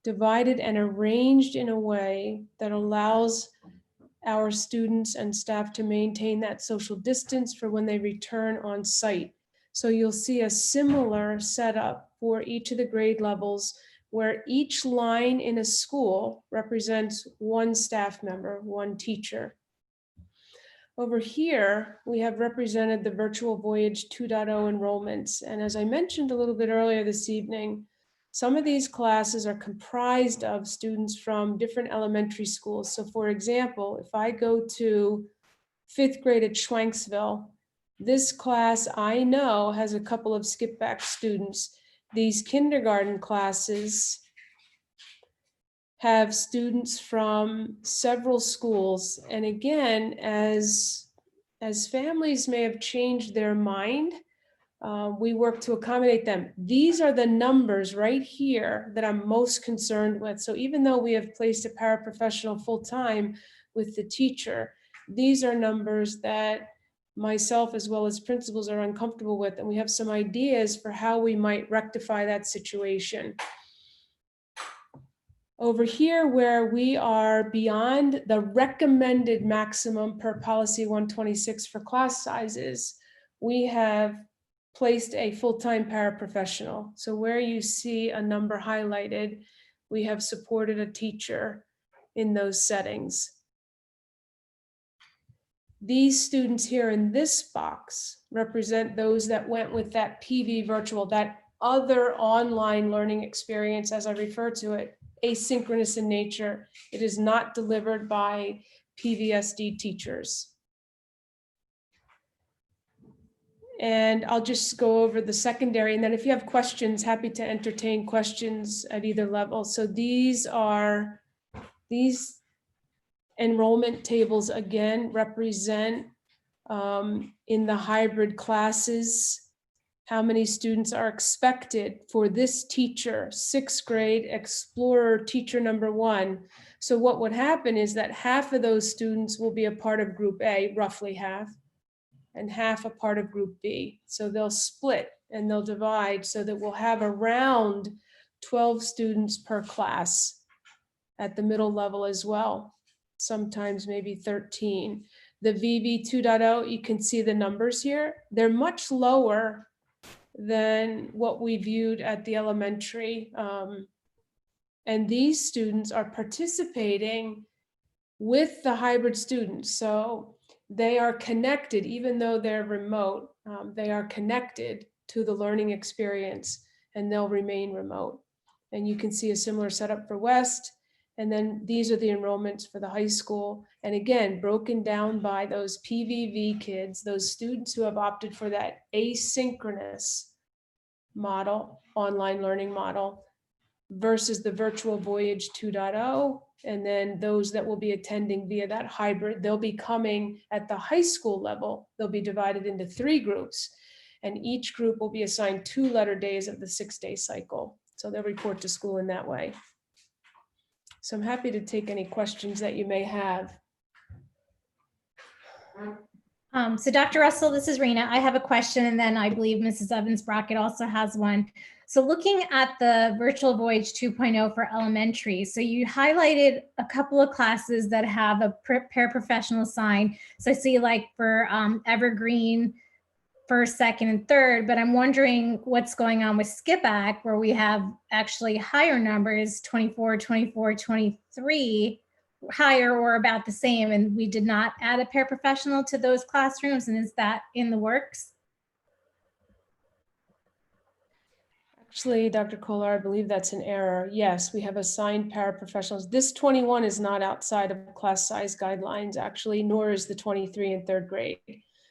divided and arranged in a way that allows our students and staff to maintain that social distance for when they return on site. So you'll see a similar setup for each of the grade levels where each line in a school represents one staff member, one teacher. Over here, we have represented the Virtual Voyage 2.0 enrollments. And as I mentioned a little bit earlier this evening, some of these classes are comprised of students from different elementary schools. So for example, if I go to 5th grade at Schwanksville, this class I know has a couple of skip back students. These kindergarten classes have students from several schools. And again, as families may have changed their mind, we work to accommodate them. These are the numbers right here that I'm most concerned with. So even though we have placed a paraprofessional full-time with the teacher, these are numbers that myself as well as principals are uncomfortable with, and we have some ideas for how we might rectify that situation. Over here, where we are beyond the recommended maximum per policy 126 for class sizes, we have placed a full-time paraprofessional. So where you see a number highlighted, we have supported a teacher in those settings. These students here in this box represent those that went with that PV virtual, that other online learning experience, as I refer to it, asynchronous in nature. It is not delivered by PVSD teachers. And I'll just go over the secondary, and then if you have questions, happy to entertain questions at either level. So these enrollment tables again represent in the hybrid classes how many students are expected for this teacher, 6th grade Explorer teacher number 1. So what would happen is that half of those students will be a part of group A, roughly half, and half a part of group B. So they'll split and they'll divide so that we'll have around 12 students per class at the middle level as well, sometimes maybe 13. The VV 2.0, you can see the numbers here. They're much lower than what we viewed at the elementary. And these students are participating with the hybrid students. So they are connected, even though they're remote, they are connected to the learning experience and they'll remain remote. And you can see a similar setup for West. And then these are the enrollments for the high school. And again, broken down by those PVV kids, those students who have opted for that asynchronous model, online learning model, versus the Virtual Voyage 2.0. And then those that will be attending via that hybrid, they'll be coming at the high school level. They'll be divided into 3 groups. And each group will be assigned 2 letter days of the 6-day cycle. So they'll report to school in that way. So I'm happy to take any questions that you may have. So Dr. Russell, this is Rena. I have a question, and then I believe Mrs. Evans-Brockett also has one. So looking at the Virtual Voyage 2.0 for elementary, so you highlighted a couple of classes that have a paraprofessional assigned. So I see like for Evergreen, 1st, 2nd, and 3rd, but I'm wondering what's going on with Skip Back, where we have actually higher numbers, 24, 24, 23, higher or about the same, and we did not add a paraprofessional to those classrooms, and is that in the works? Actually, Dr. Kolar, I believe that's an error. Yes, we have assigned paraprofessionals. This 21 is not outside of class size guidelines, actually, nor is the 23 in 3rd grade.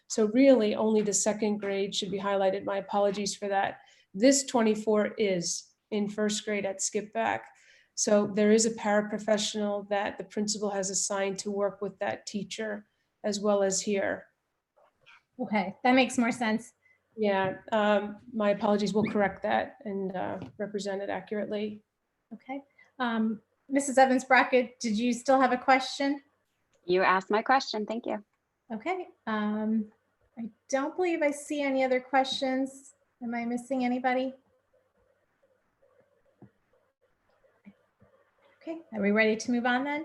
So really only the 2nd grade should be highlighted. My apologies for that. This 24 is in 1st grade at Skip Back. So there is a paraprofessional that the principal has assigned to work with that teacher, as well as here. Okay, that makes more sense. Yeah, my apologies. We'll correct that and represent it accurately. Okay. Mrs. Evans Brockett, did you still have a question? You asked my question. Thank you. Okay. I don't believe I see any other questions. Am I missing anybody? Okay, are we ready to move on then?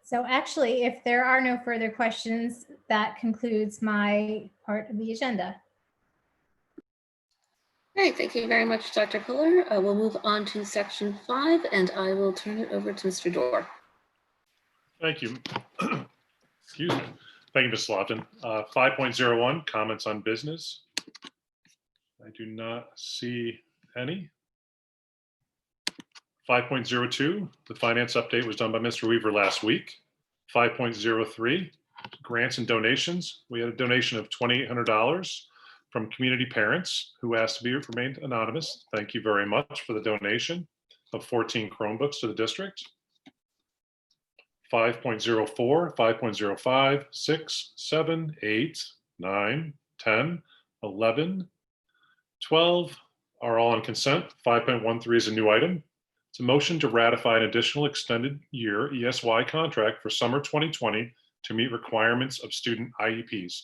So actually, if there are no further questions, that concludes my part of the agenda. Great, thank you very much, Dr. Fuller. We'll move on to section 5, and I will turn it over to Mr. Dorr. Thank you. Excuse me. Thank you, Ms. Lofton. 5.01, comments on business. I do not see any. 5.02, the finance update was done by Mr. Weaver last week. 5.03, grants and donations. We had a donation of $2,800 from community parents who asked to be remained anonymous. Thank you very much for the donation of 14 Chromebooks to the district. 5.04, 5.05, 6, 7, 8, 9, 10, 11, 12 are all on consent. 5.13 is a new item. It's a motion to ratify an additional extended year ESY contract for summer 2020 to meet requirements of student IEPs.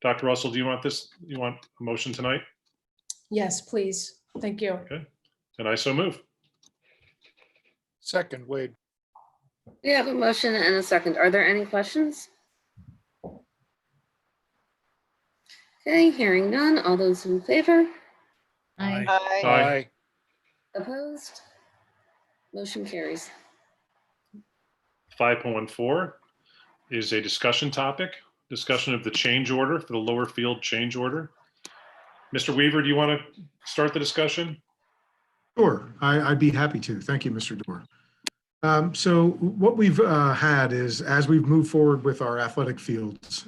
Dr. Russell, do you want this? You want a motion tonight? Yes, please. Thank you. Okay. And I so move. Second, Wade. We have a motion and a second. Are there any questions? Okay, hearing none. All those in favor? Aye. Aye. Aye. Opposed? Motion carries. 5.14 is a discussion topic, discussion of the change order for the lower field change order. Mr. Weaver, do you want to start the discussion? Sure, I'd be happy to. Thank you, Mr. Dorr. So what we've had is, as we've moved forward with our athletic fields,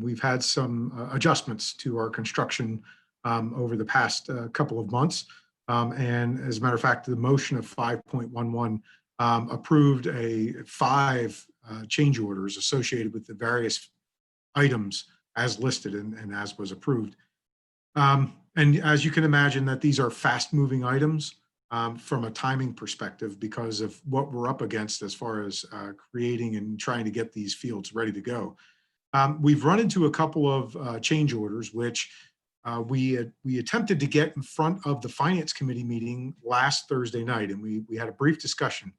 we've had some adjustments to our construction over the past couple of months. And as a matter of fact, the motion of 5.11 approved 5 change orders associated with the various items as listed and as was approved. And as you can imagine, that these are fast moving items from a timing perspective because of what we're up against as far as creating and trying to get these fields ready to go. We've run into a couple of change orders, which we attempted to get in front of the Finance Committee meeting last Thursday night, and we had a brief discussion.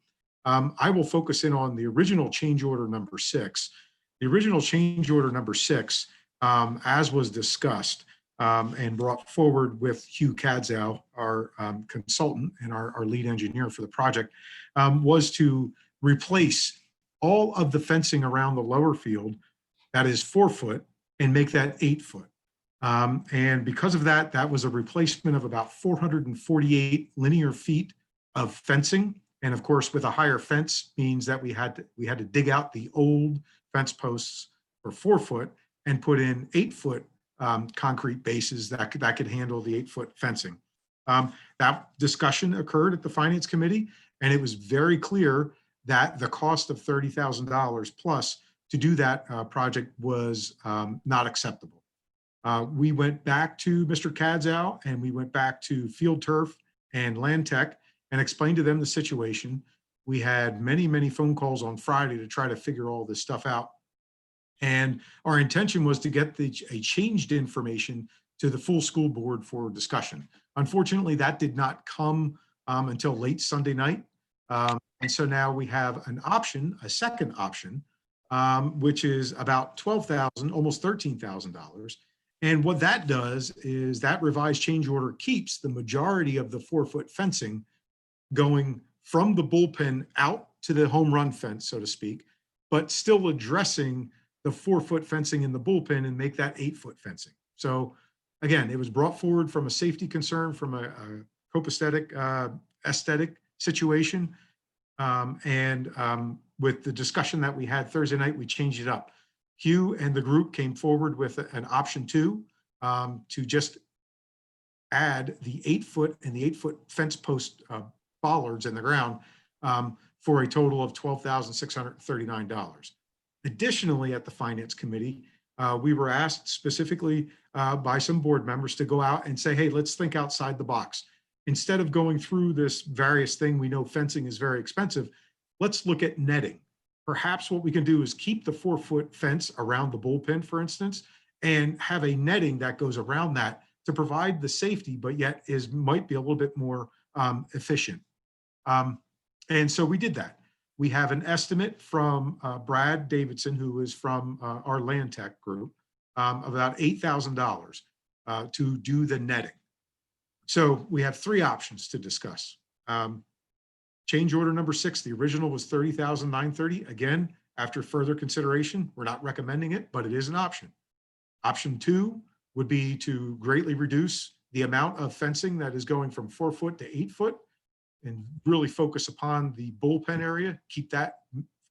I will focus in on the original change order number 6. The original change order number 6, as was discussed and brought forward with Hugh Cadzow, our consultant and our lead engineer for the project, was to replace all of the fencing around the lower field that is 4 foot and make that 8 foot. And because of that, that was a replacement of about 448 linear feet of fencing. And of course, with a higher fence means that we had to dig out the old fence posts for 4 foot and put in 8 foot concrete bases that could handle the 8 foot fencing. That discussion occurred at the Finance Committee, and it was very clear that the cost of $30,000 plus to do that project was not acceptable. We went back to Mr. Cadzow and we went back to Field Turf and Land Tech and explained to them the situation. We had many, many phone calls on Friday to try to figure all this stuff out. And our intention was to get a changed information to the full school board for discussion. Unfortunately, that did not come until late Sunday night. And so now we have an option, a second option, which is about $12,000, almost $13,000. And what that does is that revised change order keeps the majority of the 4 foot fencing going from the bullpen out to the home run fence, so to speak, but still addressing the 4 foot fencing in the bullpen and make that 8 foot fencing. So again, it was brought forward from a safety concern, from a copacetic aesthetic situation. With the discussion that we had Thursday night, we changed it up. Hugh and the group came forward with an option 2 to just add the 8 foot and the 8 foot fence post bollards in the ground for a total of $12,639. Additionally, at the Finance Committee, we were asked specifically by some board members to go out and say, hey, let's think outside the box. Instead of going through this various thing, we know fencing is very expensive. Let's look at netting. Perhaps what we can do is keep the 4-foot fence around the bullpen, for instance, and have a netting that goes around that to provide the safety, but yet might be a little bit more efficient. And so we did that. We have an estimate from Brad Davidson, who is from our Land Tech group, of about $8,000 to do the netting. So we have three options to discuss. Change order number 6, the original was $30,930. Again, after further consideration, we're not recommending it, but it is an option. Option 2 would be to greatly reduce the amount of fencing that is going from 4 foot to 8 foot and really focus upon the bullpen area, keep that,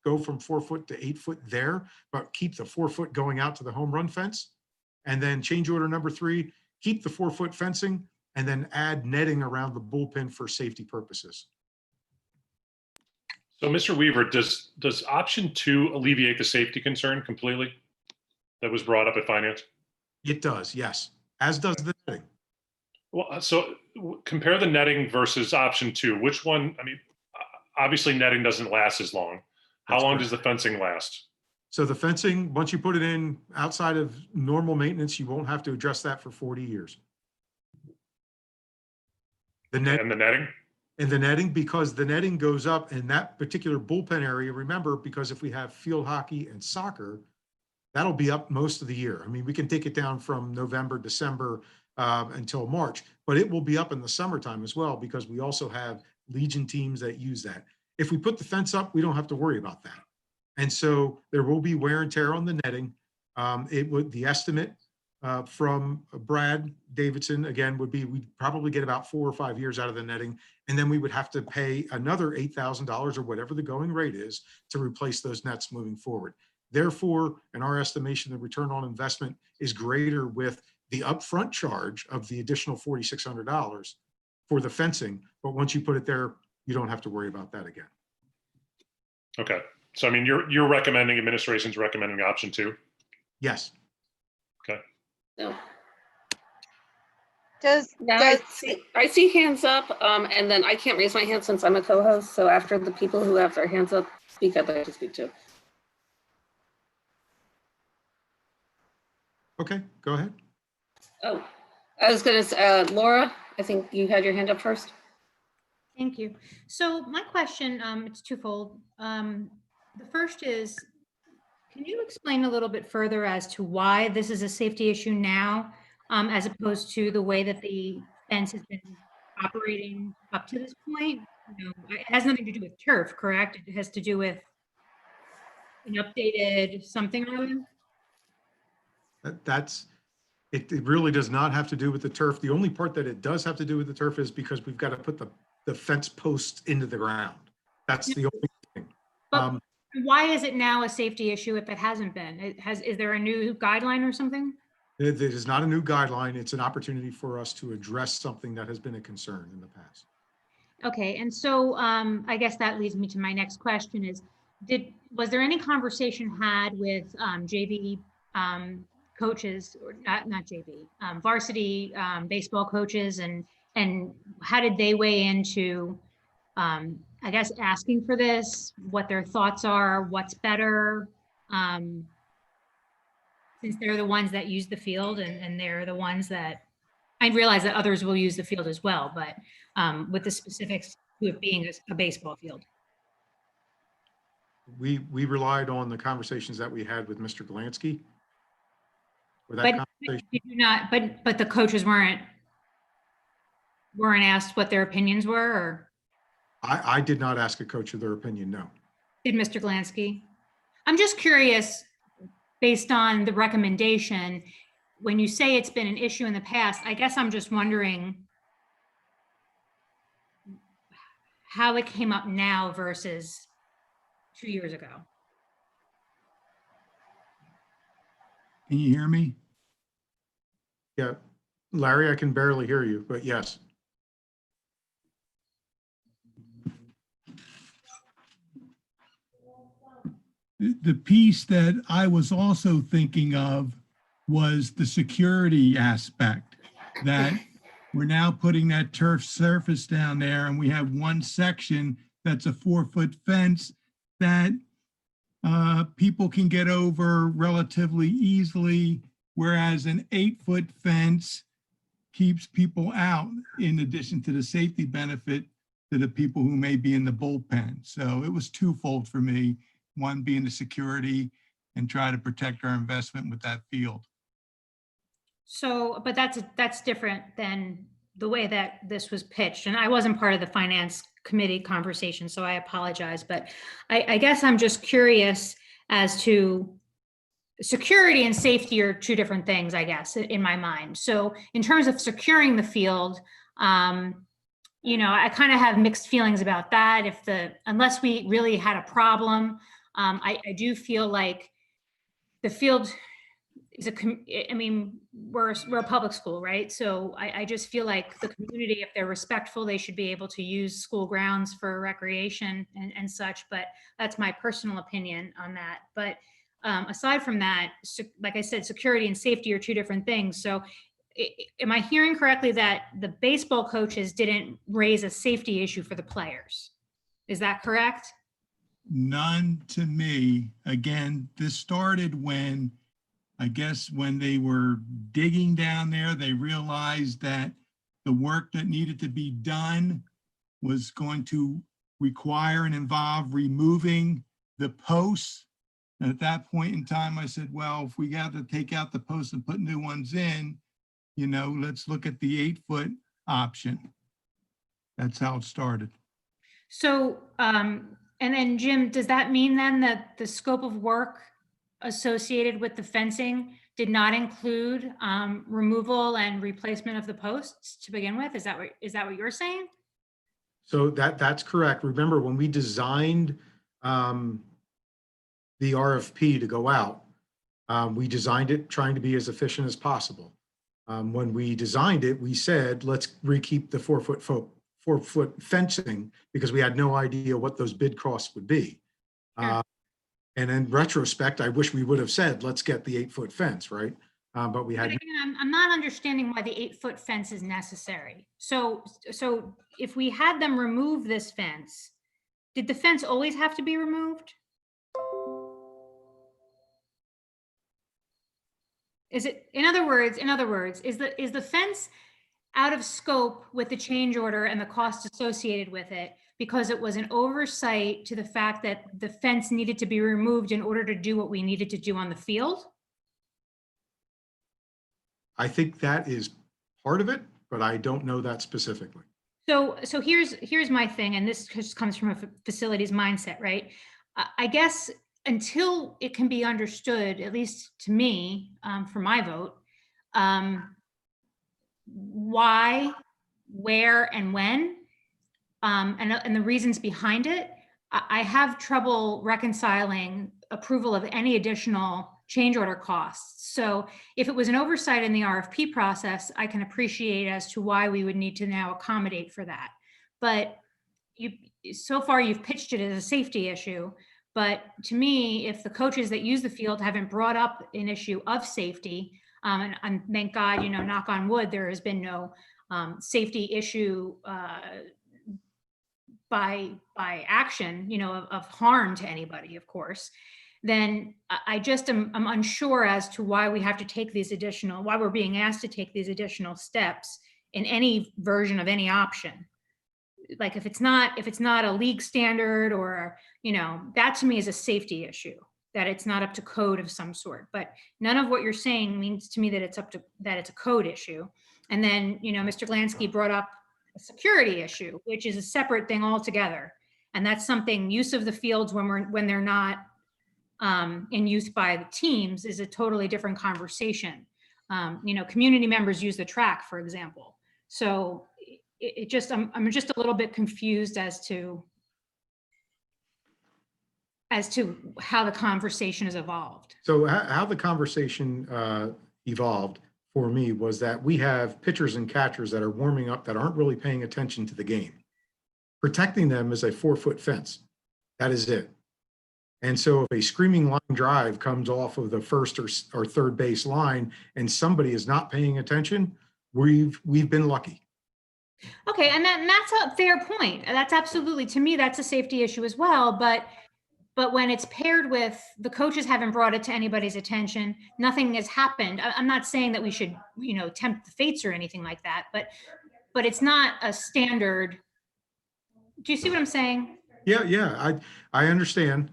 go from 4 foot to 8 foot there, but keep the 4 foot going out to the home run fence. And then change order number 3, keep the 4 foot fencing and then add netting around the bullpen for safety purposes. So Mr. Weaver, does option 2 alleviate the safety concern completely that was brought up at finance? It does, yes, as does the netting. Well, so compare the netting versus option 2. Which one? I mean, obviously netting doesn't last as long. How long does the fencing last? So the fencing, once you put it in outside of normal maintenance, you won't have to address that for 40 years. And the netting? And the netting, because the netting goes up in that particular bullpen area, remember, because if we have field hockey and soccer, that'll be up most of the year. I mean, we can take it down from November, December until March, but it will be up in the summertime as well, because we also have Legion teams that use that. If we put the fence up, we don't have to worry about that. And so there will be wear and tear on the netting. The estimate from Brad Davidson, again, would be we'd probably get about 4 or 5 years out of the netting, and then we would have to pay another $8,000 or whatever the going rate is to replace those nets moving forward. Therefore, in our estimation, the return on investment is greater with the upfront charge of the additional $4,600 for the fencing. But once you put it there, you don't have to worry about that again. Okay. So, I mean, you're recommending, administration's recommending option 2? Yes. Okay. No. Does I see hands up, and then I can't raise my hand since I'm a co-host. So after the people who have their hands up speak, I'd like to speak too. Okay, go ahead. Oh, I was going to say, Laura, I think you had your hand up first. Thank you. So my question, it's twofold. The first is, can you explain a little bit further as to why this is a safety issue now, as opposed to the way that the fence has been operating up to this point? You know, it has nothing to do with turf, correct? It has to do with an updated something or other? It really does not have to do with the turf. The only part that it does have to do with the turf is because we've got to put the fence posts into the ground. That's the only thing. But why is it now a safety issue if it hasn't been? Is there a new guideline or something? It is not a new guideline. It's an opportunity for us to address something that has been a concern in the past. Okay, and so I guess that leads me to my next question is, was there any conversation had with JV coaches, or not JV, varsity baseball coaches, and how did they weigh into, I guess, asking for this, what their thoughts are, what's better, since they're the ones that use the field and they're the ones that, I realize that others will use the field as well, but with the specifics to it being a baseball field. We relied on the conversations that we had with Mr. Galansky. But did you not? But the coaches weren't asked what their opinions were, or? I did not ask a coach of their opinion. No. Did Mr. Galansky? I'm just curious, based on the recommendation, when you say it's been an issue in the past, I guess I'm just wondering how it came up now versus 2 years ago. Can you hear me? Yeah, Larry, I can barely hear you, but yes. the piece that I was also thinking of was the security aspect, that we're now putting that turf surface down there and we have one section that's a 4-foot fence that people can get over relatively easily, whereas an 8-foot fence keeps people out in addition to the safety benefit to the people who may be in the bullpen. So it was twofold for me, one being the security and try to protect our investment with that field. So, but that's different than the way that this was pitched. And I wasn't part of the finance committee conversation, so I apologize. But I guess I'm just curious as to security and safety are two different things, I guess, in my mind. So in terms of securing the field, you know, I kind of have mixed feelings about that. Unless we really had a problem, I do feel like the field is I mean, we're a public school, right? So I just feel like the community, if they're respectful, they should be able to use school grounds for recreation and such. But that's my personal opinion on that. But aside from that, like I said, security and safety are two different things. So am I hearing correctly that the baseball coaches didn't raise a safety issue for the players? Is that correct? None to me. Again, this started when, I guess, when they were digging down there, they realized that the work that needed to be done was going to require and involve removing the posts. And at that point in time, I said, well, if we got to take out the posts and put new ones in, you know, let's look at the 8-foot option. That's how it started. So, and then Jim, does that mean then that the scope of work associated with the fencing did not include removal and replacement of the posts to begin with? Is that what you're saying? So that's correct. Remember, when we designed the RFP to go out, we designed it trying to be as efficient as possible. When we designed it, we said, let's keep the 4-foot fencing because we had no idea what those bid costs would be. Sure. And in retrospect, I wish we would have said, let's get the 8-foot fence, right? But we had. But again, I'm not understanding why the 8-foot fence is necessary. So if we had them remove this fence, did the fence always have to be removed? Is it, in other words, is the fence out of scope with the change order and the cost associated with it because it was an oversight to the fact that the fence needed to be removed in order to do what we needed to do on the field? I think that is part of it, but I don't know that specifically. So here's my thing, and this just comes from a facilities mindset, right? I guess until it can be understood, at least to me, for my vote, why, where, and when, and the reasons behind it, I have trouble reconciling approval of any additional change order costs. So if it was an oversight in the RFP process, I can appreciate as to why we would need to now accommodate for that. But so far you've pitched it as a safety issue. But to me, if the coaches that use the field haven't brought up an issue of safety, and thank God, you know, knock on wood, there has been no safety issue by action, you know, of harm to anybody, of course, then I just I'm unsure as to why we have to take these why we're being asked to take these additional steps in any version of any option. Like if it's not a league standard or, you know, that to me is a safety issue, that it's not up to code of some sort. But none of what you're saying means to me that it's a code issue. And then, you know, Mr. Glansky brought up a security issue, which is a separate thing altogether. And that's something, use of the fields when they're not in use by the teams is a totally different conversation. You know, community members use the track, for example. So I'm just a little bit confused as to how the conversation has evolved. So how the conversation evolved for me was that we have pitchers and catchers that are warming up that aren't really paying attention to the game. Protecting them is a 4-foot fence. That is it. And so if a screaming line drive comes off of the first or third base line and somebody is not paying attention, we've been lucky. Okay, and that's a fair point. That's absolutely, to me, that's a safety issue as well. But when it's paired with the coaches haven't brought it to anybody's attention, nothing has happened. I'm not saying that we should, tempt the fates or anything like that, but it's not a standard. Do you see what I'm saying? Yeah, I understand.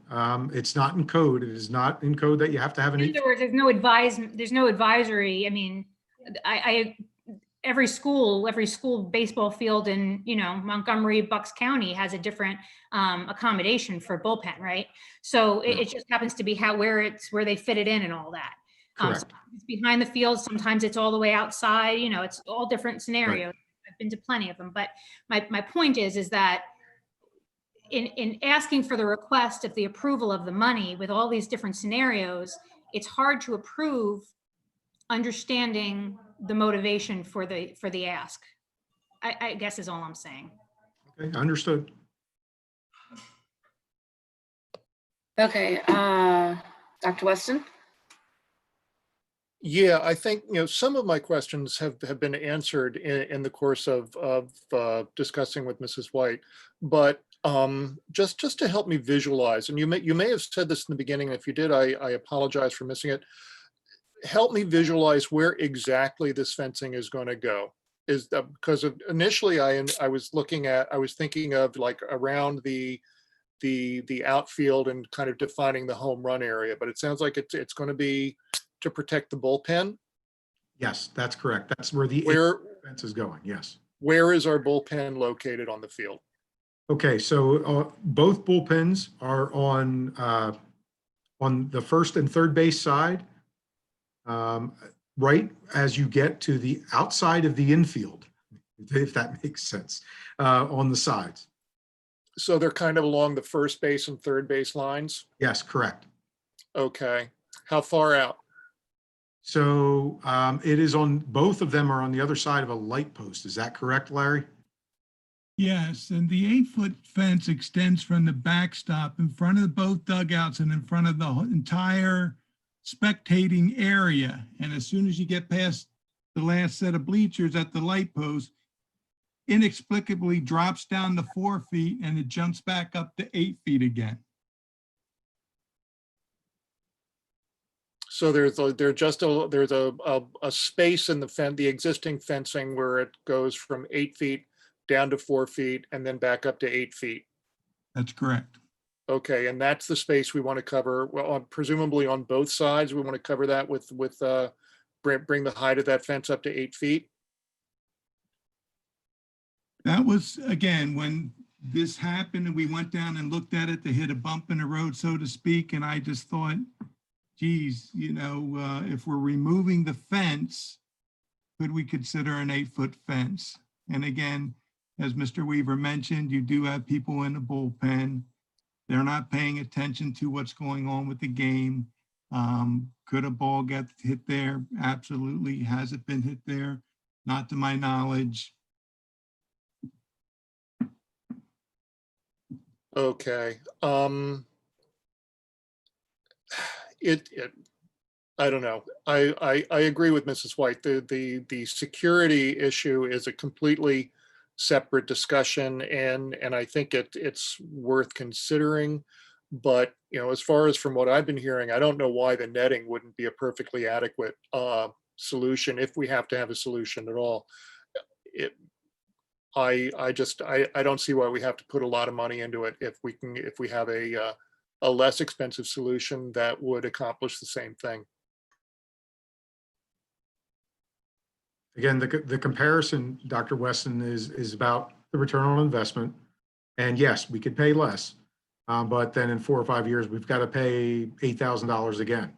It's not in code. It is not in code that you have to have an. In other words, there's no advisory. I mean, every school baseball field in, Montgomery, Bucks County has a different accommodation for bullpen, right? So it just happens to be where they fit it in and all that. Correct. Sometimes it's behind the field, sometimes it's all the way outside, it's all different scenarios. Right. I've been to plenty of them, but my point is that in asking for the request of the approval of the money with all these different scenarios, it's hard to approve understanding the motivation for the ask. I guess is all I'm saying. Okay, understood. Okay, Dr. Weston? Yeah, I think, some of my questions have been answered in the course of discussing with Mrs. White, but just to help me visualize, and you may have said this in the beginning. If you did, I apologize for missing it. Help me visualize where exactly this fencing is going to go. Because initially I was thinking of like around the outfield and kind of defining the home run area, but it sounds like it's going to be to protect the bullpen. Yes, that's correct. That's where the fence is going. Yes. Where is our bullpen located on the field? Okay, so both bullpens are on the first and third base side, right as you get to the outside of the infield, if that makes sense, on the sides. So they're kind of along the first base and third base lines? Yes, correct. Okay. How far out? So it is on, both of them are on the other side of a light post. Is that correct, Larry? Yes, and the 8-foot fence extends from the backstop in front of both dugouts and in front of the entire spectating area. And as soon as you get past the last set of bleachers at the light post, inexplicably drops down to 4 feet and it jumps back up to 8 feet again. So there's a space in the existing fencing where it goes from 8 feet down to 4 feet and then back up to 8 feet. That's correct. Okay, and that's the space we want to cover. Well, presumably on both sides, we want to cover that with bring the height of that fence up to 8 feet. That was, again, when this happened and we went down and looked at it to hit a bump in the road, so to speak. And I just thought, geez, if we're removing the fence, could we consider an 8-foot fence? And again, as Mr. Weaver mentioned, you do have people in the bullpen. They're not paying attention to what's going on with the game. Could a ball get hit there? Absolutely. Has it been hit there? Not to my knowledge. Okay. I don't know. I agree with Mrs. White. The security issue is a completely separate discussion, and I think it's worth considering. But as far as from what I've been hearing, I don't know why the netting wouldn't be a perfectly adequate solution if we have to have a solution at all. I don't see why we have to put a lot of money into it if we have a less expensive solution that would accomplish the same thing. Again, the comparison, Dr. Weston, is about the return on investment. And yes, we could pay less, but then in 4 or 5 years, we've got to pay $8,000 again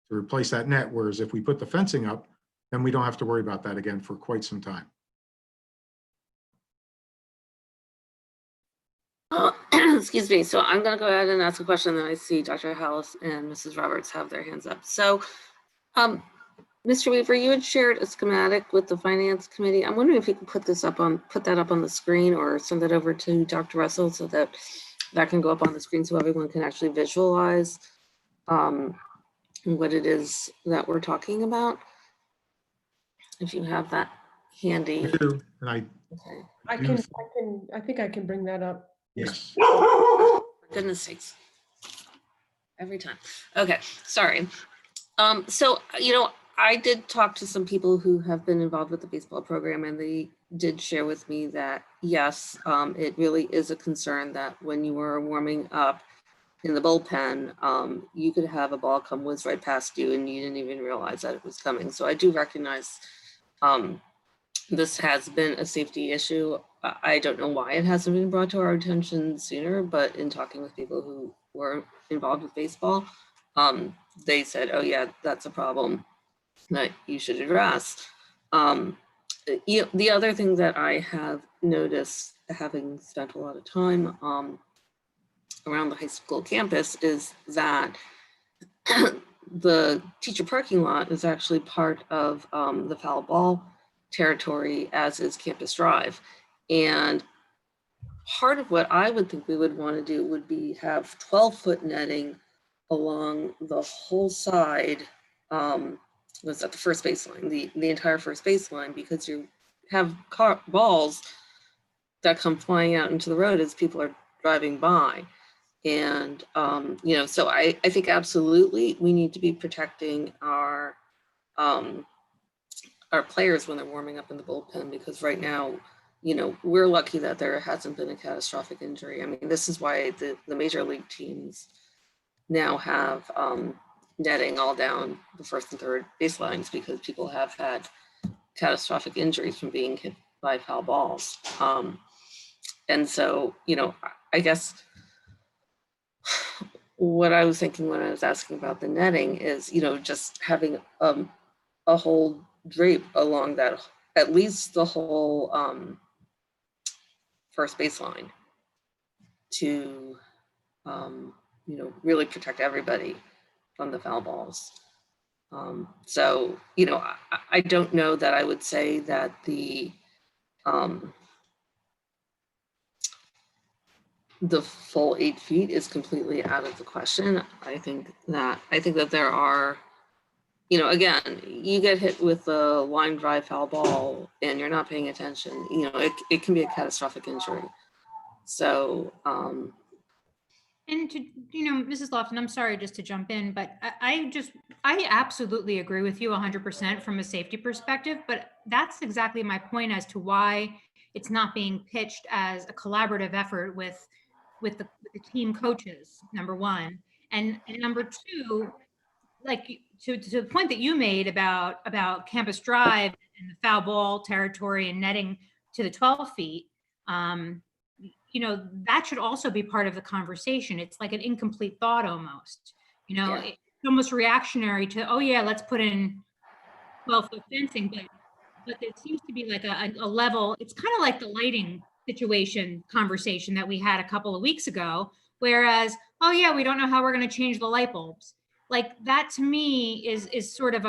to replace that net. Whereas if we put the fencing up, then we don't have to worry about that again for quite some time. Excuse me. So I'm going to go ahead and ask a question. Then I see Dr. Hallis and Mrs. Roberts have their hands up. So, Mr. Weaver, you had shared a schematic with the Finance Committee. I'm wondering if you could put that up on the screen or send that over to Dr. Russell so that that can go up on the screen so everyone can actually visualize what it is that we're talking about. If you have that handy. I do, and I Okay. I think I can bring that up. yes. For goodness sakes. Every time. Okay, sorry. So, I did talk to some people who have been involved with the baseball program, and they did share with me that, yes, it really is a concern that when you were warming up in the bullpen, you could have a ball come whiz right past you and you didn't even realize that it was coming. So I do recognize this has been a safety issue. I don't know why it hasn't been brought to our attention sooner, but in talking with people who were involved with baseball, they said, oh yeah, that's a problem that you should address. The other thing that I have noticed, having spent a lot of time around the high school campus, is that the teacher parking lot is actually part of the foul ball territory, as is Campus Drive. And part of what I would think we would want to do would be have 12-foot netting along the whole side, was at the first baseline, the entire first baseline, because you have balls that come flying out into the road as people are driving by. And, so I think absolutely we need to be protecting our players when they're warming up in the bullpen, because right now, we're lucky that there hasn't been a catastrophic injury. I mean, this is why the major league teams now have netting all down the first and third baselines, because people have had catastrophic injuries from being hit by foul balls. And so, I guess what I was thinking when I was asking about the netting is, just having a whole drape along that, at least the whole first baseline, to, really protect everybody from the foul balls. So, I don't know that I would say that the full 8 feet is completely out of the question. I think that there are, again, you get hit with a line drive foul ball and you're not paying attention, it can be a catastrophic injury. So, And to, Mrs. Lofton, I'm sorry just to jump in, but I absolutely agree with you 100% from a safety perspective, but that's exactly my point as to why it's not being pitched as a collaborative effort with the team coaches, number one. And number two, like to the point that you made about Campus Drive and the foul ball territory and netting to the 12 feet, that should also be part of the conversation. It's like an incomplete thought almost, It's almost reactionary to, oh yeah, let's put in 12-foot fencing, but it seems to be like a level. It's kind of like the lighting situation conversation that we had a couple of weeks ago, whereas, oh yeah, we don't know how we're going to change the light bulbs. Like that to me is sort of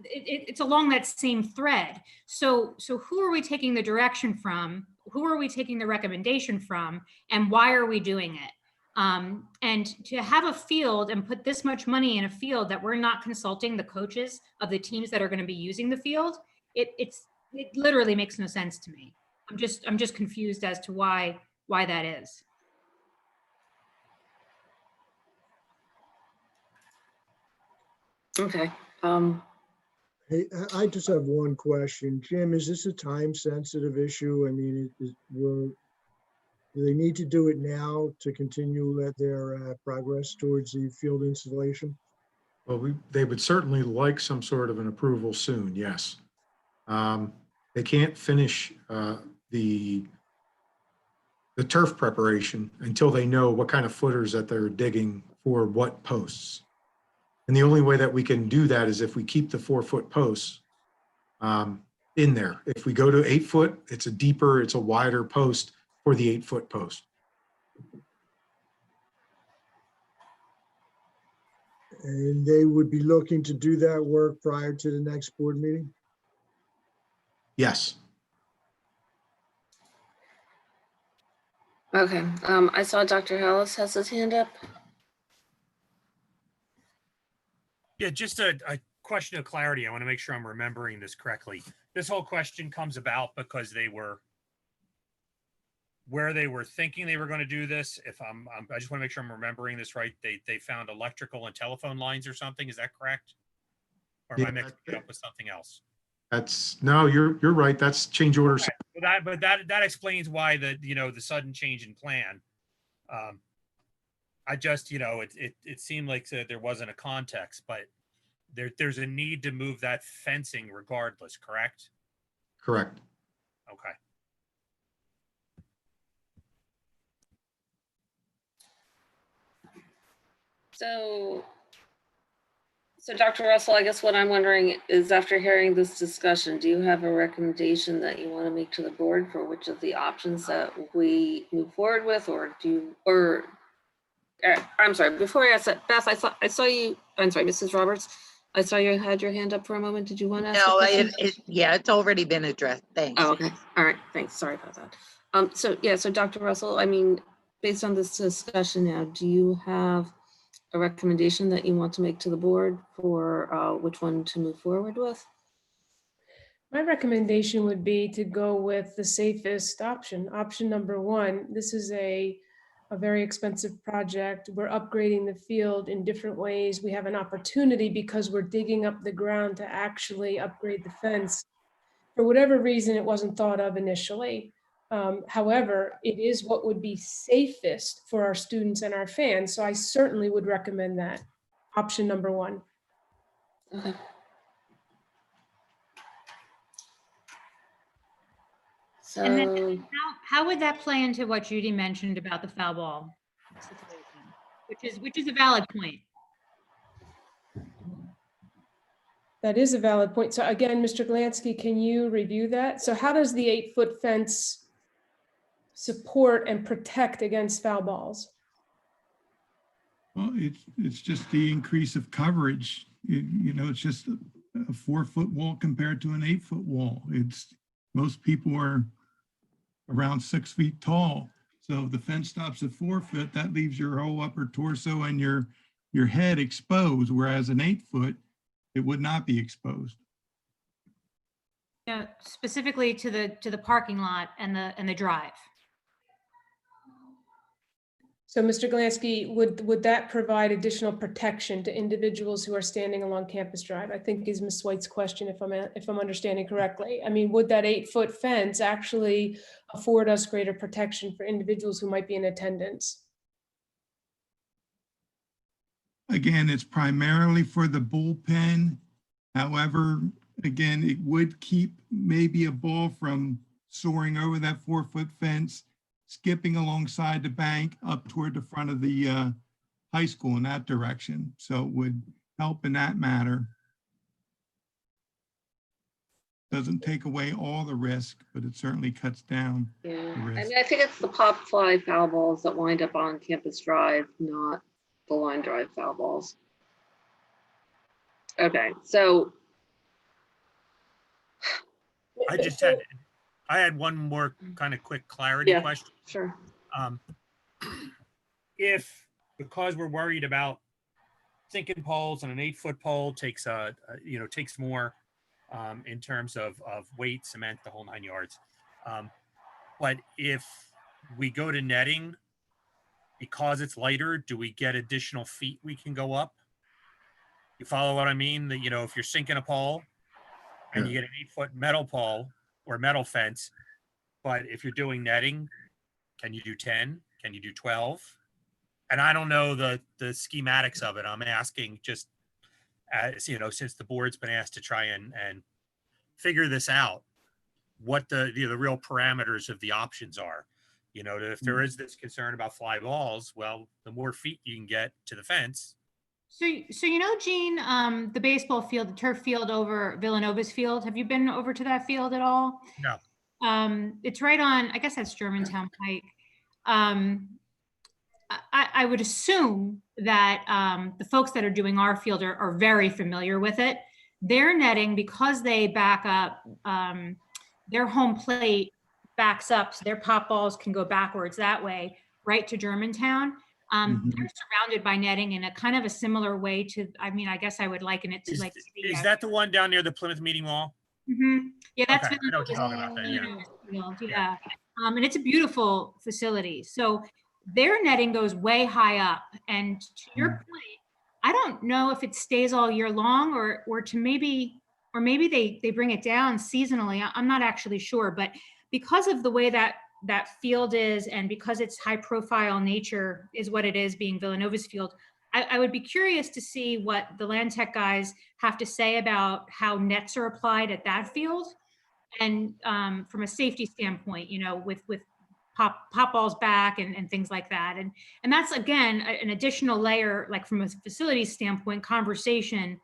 it's along that same thread. So who are we taking the direction from? Who are we taking the recommendation from? And why are we doing it? And to have a field and put this much money in a field that we're not consulting the coaches of the teams that are going to be using the field, it literally makes no sense to me. I'm just confused as to why that is. okay. Hey, I just have one question. Jim, is this a time-sensitive issue? I mean, do they need to do it now to continue their progress towards the field installation? Well, they would certainly like some sort of an approval soon, yes. They can't finish the turf preparation until they know what kind of footers that they're digging for what posts. And the only way that we can do that is if we keep the 4-foot posts in there. If we go to 8 foot, it's a wider post for the 8-foot post. And they would be looking to do that work prior to the next board meeting? Yes. Okay, I saw Dr. Hallis has his hand up. Yeah, just a question of clarity. I want to make sure I'm remembering this correctly. This whole question comes about because they were where they were thinking they were going to do this. If I just want to make sure I'm remembering this right. They found electrical and telephone lines or something. Is that correct? Or am I mixing it up with something else? No, you're right. That's change order. Okay. But that explains why the sudden change in plan. I just it seemed like there wasn't a context, but there's a need to move that fencing regardless, correct? Correct. Okay. So Dr. Russell, I guess what I'm wondering is, after hearing this discussion, do you have a recommendation that you want to make to the board for which of the options that we move forward with, I'm sorry, before I ask that, Beth, I saw you, I'm sorry, Mrs. Roberts, I saw you had your hand up for a moment. Did you want to ask a No, question? yeah, it's already been addressed. Thanks. Oh, okay. All right. Thanks. Sorry about that. So Dr. Russell, I mean, based on this discussion now, do you have a recommendation that you want to make to the board for which one to move forward with? My recommendation would be to go with the safest option. Option number one, this is a very expensive project. We're upgrading the field in different ways. We have an opportunity because we're digging up the ground to actually upgrade the fence. For whatever reason, it wasn't thought of initially. However, it is what would be safest for our students and our fans. So I certainly would recommend that. Option number one. Okay. So, And then how would that play into what Judy mentioned about the foul ball situation, which is a valid point? That is a valid point. So again, Mr. Glansky, can you review that? So how does the 8-foot fence support and protect against foul balls? Well, it's just the increase of coverage. It's just a 4-foot wall compared to an 8-foot wall. Most people are around 6 feet tall. So if the fence stops at 4 foot, that leaves your whole upper torso and your head exposed, whereas an 8-foot, it would not be exposed. Yeah, specifically to the parking lot and the drive. So Mr. Glansky, would that provide additional protection to individuals who are standing along Campus Drive? I think is Ms. White's question, if I'm understanding correctly. I mean, would that 8-foot fence actually afford us greater protection for individuals who might be in attendance? Again, it's primarily for the bullpen. However, again, it would keep maybe a ball from soaring over that 4-foot fence, skipping alongside the bank up toward the front of the high school in that direction. So it would help in that matter. Doesn't take away all the risk, but it certainly cuts down yeah, the risk. I mean, I think it's the pop fly foul balls that wind up on Campus Drive, not the line drive foul balls. Okay, so I had one more kind of quick clarity question. Sure. If, because we're worried about sinking poles, and an 8-foot pole takes more in terms of weight, cement, the whole 9 yards. But if we go to netting, because it's lighter, do we get additional feet we can go up? You follow what I mean? That, if you're sinking a pole and you get an 8-foot metal pole or metal fence, but if you're doing netting, can you do 10? Can you do 12? And I don't know the schematics of it. I'm asking just as, since the board's been asked to try and figure this out, what the real parameters of the options are. If there is this concern about fly balls, well, the more feet you can get to the fence. So Gene, the baseball field, the turf field over Villanova's field. Have you been over to that field at all? No. It's right on, I guess that's Germantown Pike. I would assume that the folks that are doing our field are very familiar with it. Their netting, because they back up their home plate backs up, so their pop balls can go backwards that way, right to Germantown. They're surrounded by netting in a kind of a similar way to, I mean, I guess I would liken it to like. Is that the one down near the Plymouth Meeting Mall? Yeah, that's Okay, I know what you're talking about then, yeah. Yeah. And it's a beautiful facility. So their netting goes way high up. And to your point, I don't know if it stays all year long or maybe they bring it down seasonally. I'm not actually sure, but because of the way that field is, and because its high profile nature is what it is, being Villanova's field, I would be curious to see what the land tech guys have to say about how nets are applied at that field. And from a safety standpoint, with pop balls back and things like that. And that's, again, an additional layer, like from a facility standpoint, conversation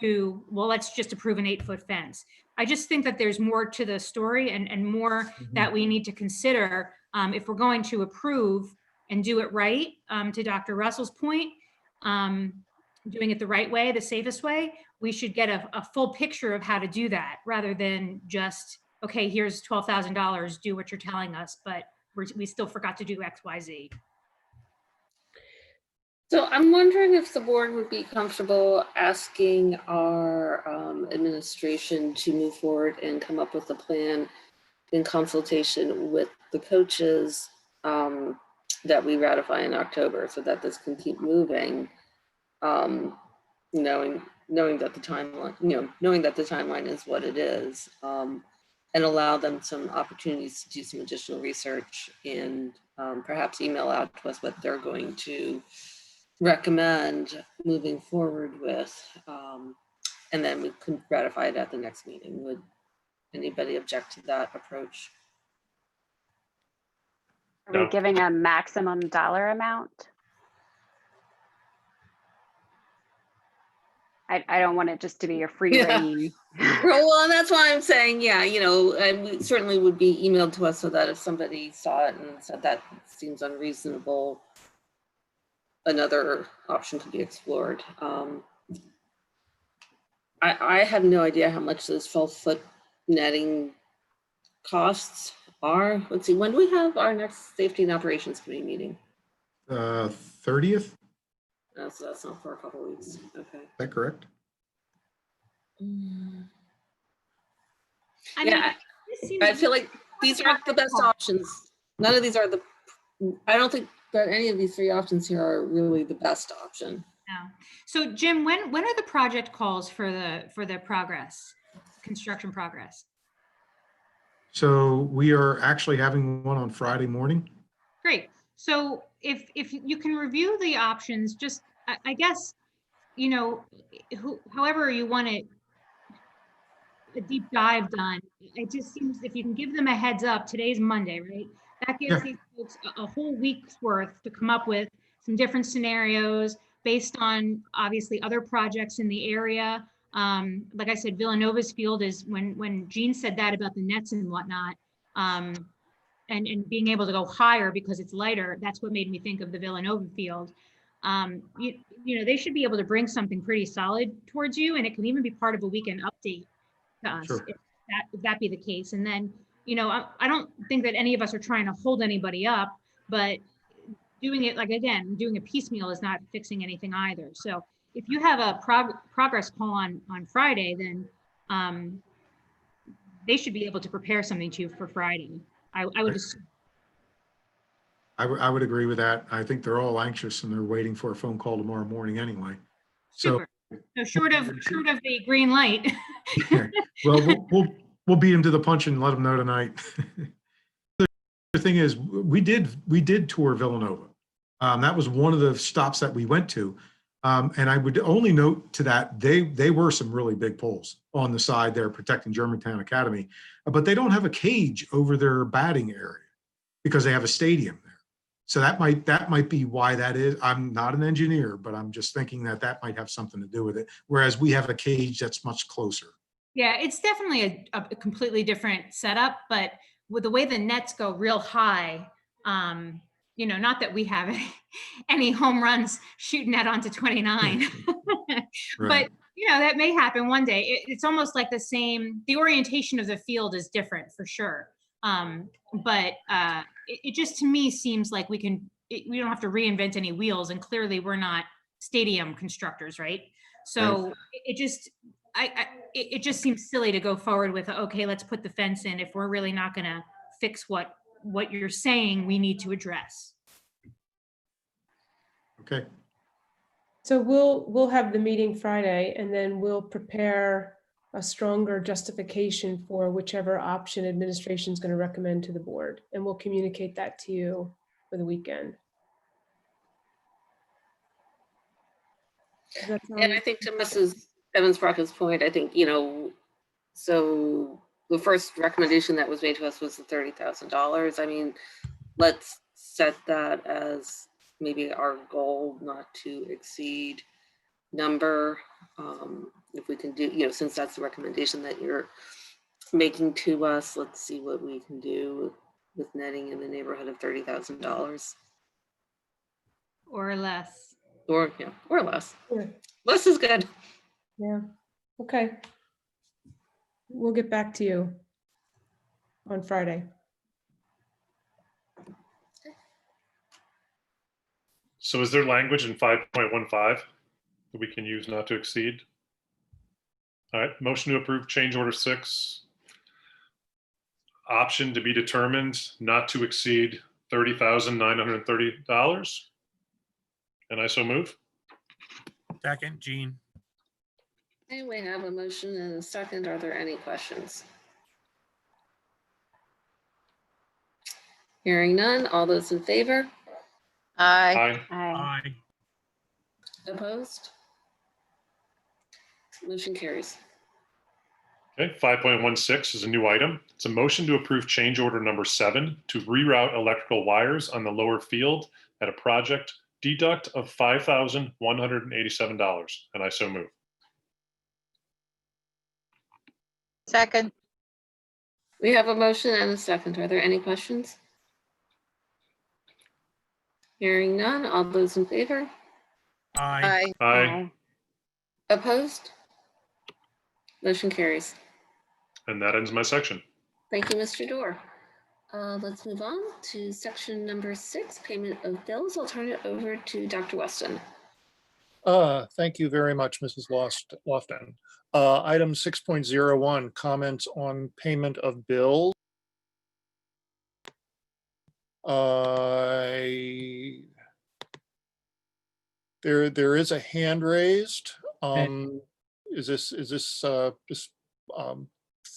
to, well, let's just approve an 8-foot fence. I just think that there's more to the story and more that we need to consider if we're going to approve and do it right, to Dr. Russell's point, doing it the right way, the safest way. We should get a full picture of how to do that rather than just, okay, here's $12,000, do what you're telling us, but we still forgot to do X, Y, Z. So I'm wondering if the board would be comfortable asking our administration to move forward and come up with a plan in consultation with the coaches that we ratify in October, so that this can keep moving, knowing that the timeline is what it is, and allow them some opportunities to do some additional research and perhaps email out to us what they're going to recommend moving forward with, and then we can ratify it at the next meeting. Would anybody object to that approach? Are we giving a maximum dollar amount? I don't want it just to be a free reign. Well, and that's why I'm saying, and we certainly would be emailed to us so that if somebody saw it and said that seems unreasonable, another option could be explored. I have no idea how much those 12-foot netting costs are. Let's see, when do we have our next Safety and Operations Committee meeting? 30th? No, so that's not for a couple of weeks. Okay. Is that correct? I feel like these aren't the best options. None of these are I don't think that any of these three options here are really the best option. No. So Jim, when are the project calls for the construction progress? So we are actually having one on Friday morning. Great. So if you can review the options, just I guess, however you want it, a deep dive done. It just seems if you can give them a heads up, today's Monday, right? That gives these folks a whole week's worth to come up with some different scenarios based on obviously other projects in the area. Like I said, Villanova's field is when Jean said that about the nets and whatnot, and being able to go higher because it's lighter, that's what made me think of the Villanova field. They should be able to bring something pretty solid towards you, and it can even be part of a weekend update to us, if that be the case. And then, I don't think that any of us are trying to hold anybody up, but doing it doing a piecemeal is not fixing anything either. So if you have a progress call on Friday, then they should be able to prepare something to you for Friday. I would assume. I would agree with that. I think they're all anxious and they're waiting for a phone call tomorrow morning anyway. So short of the green light. Well, we'll beat them to the punch and let them know tonight. The thing is, we did tour Villanova. That was one of the stops that we went to. And I would only note to that, they were some really big poles on the side there protecting Germantown Academy, but they don't have a cage over their batting area because they have a stadium there. So that might be why that is. I'm not an engineer, but I'm just thinking that might have something to do with it. Whereas we have a cage that's much closer. Yeah, it's definitely a completely different setup, but with the way the nets go real high, not that we have any home runs shooting that onto 29, but that may happen one day. It's almost like the orientation of the field is different for sure. But it just to me seems like we don't have to reinvent any wheels, and clearly we're not stadium constructors, right? So it just seems silly to go forward with, okay, let's put the fence in if we're really not going to fix what you're saying we need to address. Okay. So we'll have the meeting Friday, and then we'll prepare a stronger justification for whichever option administration is going to recommend to the board, and we'll communicate that to you for the weekend. Does that And I sound- think to Mrs. Evans-Brockett's point, I think, so the first recommendation that was made to us was the $30,000. I mean, let's set that as maybe our goal, not to exceed number. If we can do, since that's the recommendation that you're making to us, let's see what we can do with netting in the neighborhood of $30,000 Or less. or less. Sure. Less is good. Yeah, okay. We'll get back to you on Friday. So is there language in 5.15 that we can use not to exceed? All right, motion to approve change order 6. Option to be determined not to exceed $30,930. And I so move. Second, Gene. Okay, we have a motion and a second. Are there any questions? Hearing none. All those in favor? Aye. Aye. Aye. Opposed? Motion carries. Okay, 5.16 is a new item. It's a motion to approve change order number 7 to reroute electrical wires on the lower field at a project deduct of $5,187. And I so move. Second. We have a motion and a second. Are there any questions? Hearing none. All those in favor? Aye. Aye. Opposed? Motion carries. And that ends my section. Thank you, Mr. Dorr. Let's move on to section number 6, payment of bills. I'll turn it over to Dr. Weston. Thank you very much, Mrs. Lofton. Item 6.01, comments on payment of bills. There is a hand raised. Is this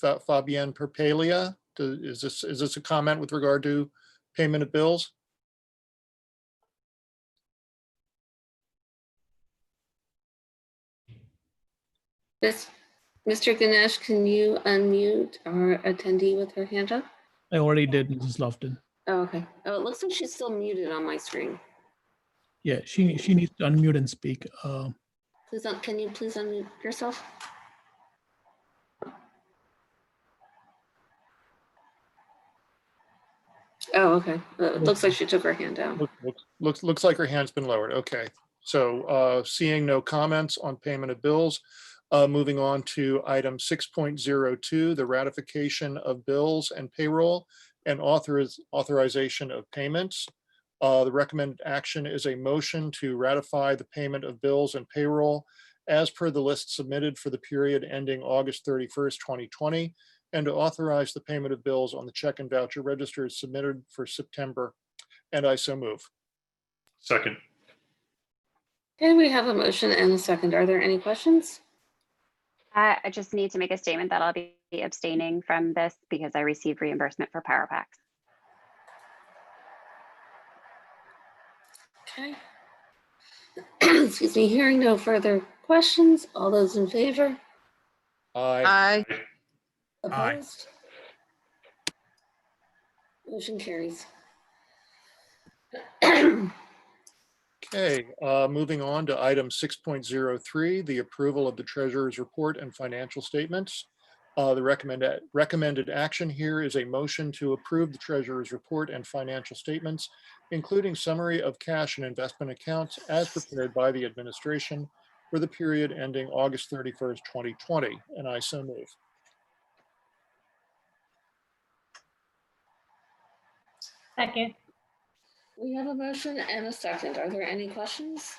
Fabienne Perpelia? Is this a comment with regard to payment of bills? Mr. Ganesh, can you unmute our attendee with her hand up? I already did, Mrs. Lofton. Oh, okay. Oh, it looks like she's still muted on my screen. Yeah, she needs to unmute and speak. Can you please unmute yourself? Oh, okay. It looks like she took her hand down. Looks like her hand's been lowered. Okay. So seeing no comments on payment of bills, moving on to item 6.02, the ratification of bills and payroll and authorization of payments. The recommended action is a motion to ratify the payment of bills and payroll as per the list submitted for the period ending August 31st, 2020, and to authorize the payment of bills on the check and voucher registers submitted for September. And I so move. Second. Okay, we have a motion and a second. Are there any questions? I just need to make a statement that I'll be abstaining from this because I received reimbursement for power packs. Okay. Excuse me, hearing no further questions. All those in favor? Aye. Opposed? Motion carries. Okay, moving on to item 6.03, the approval of the treasurer's report and financial statements. The recommended action here is a motion to approve the treasurer's report and financial statements, including summary of cash and investment accounts as prepared by the administration for the period ending August 31st, 2020, and I so move. Second. We have a motion and a second. Are there any questions?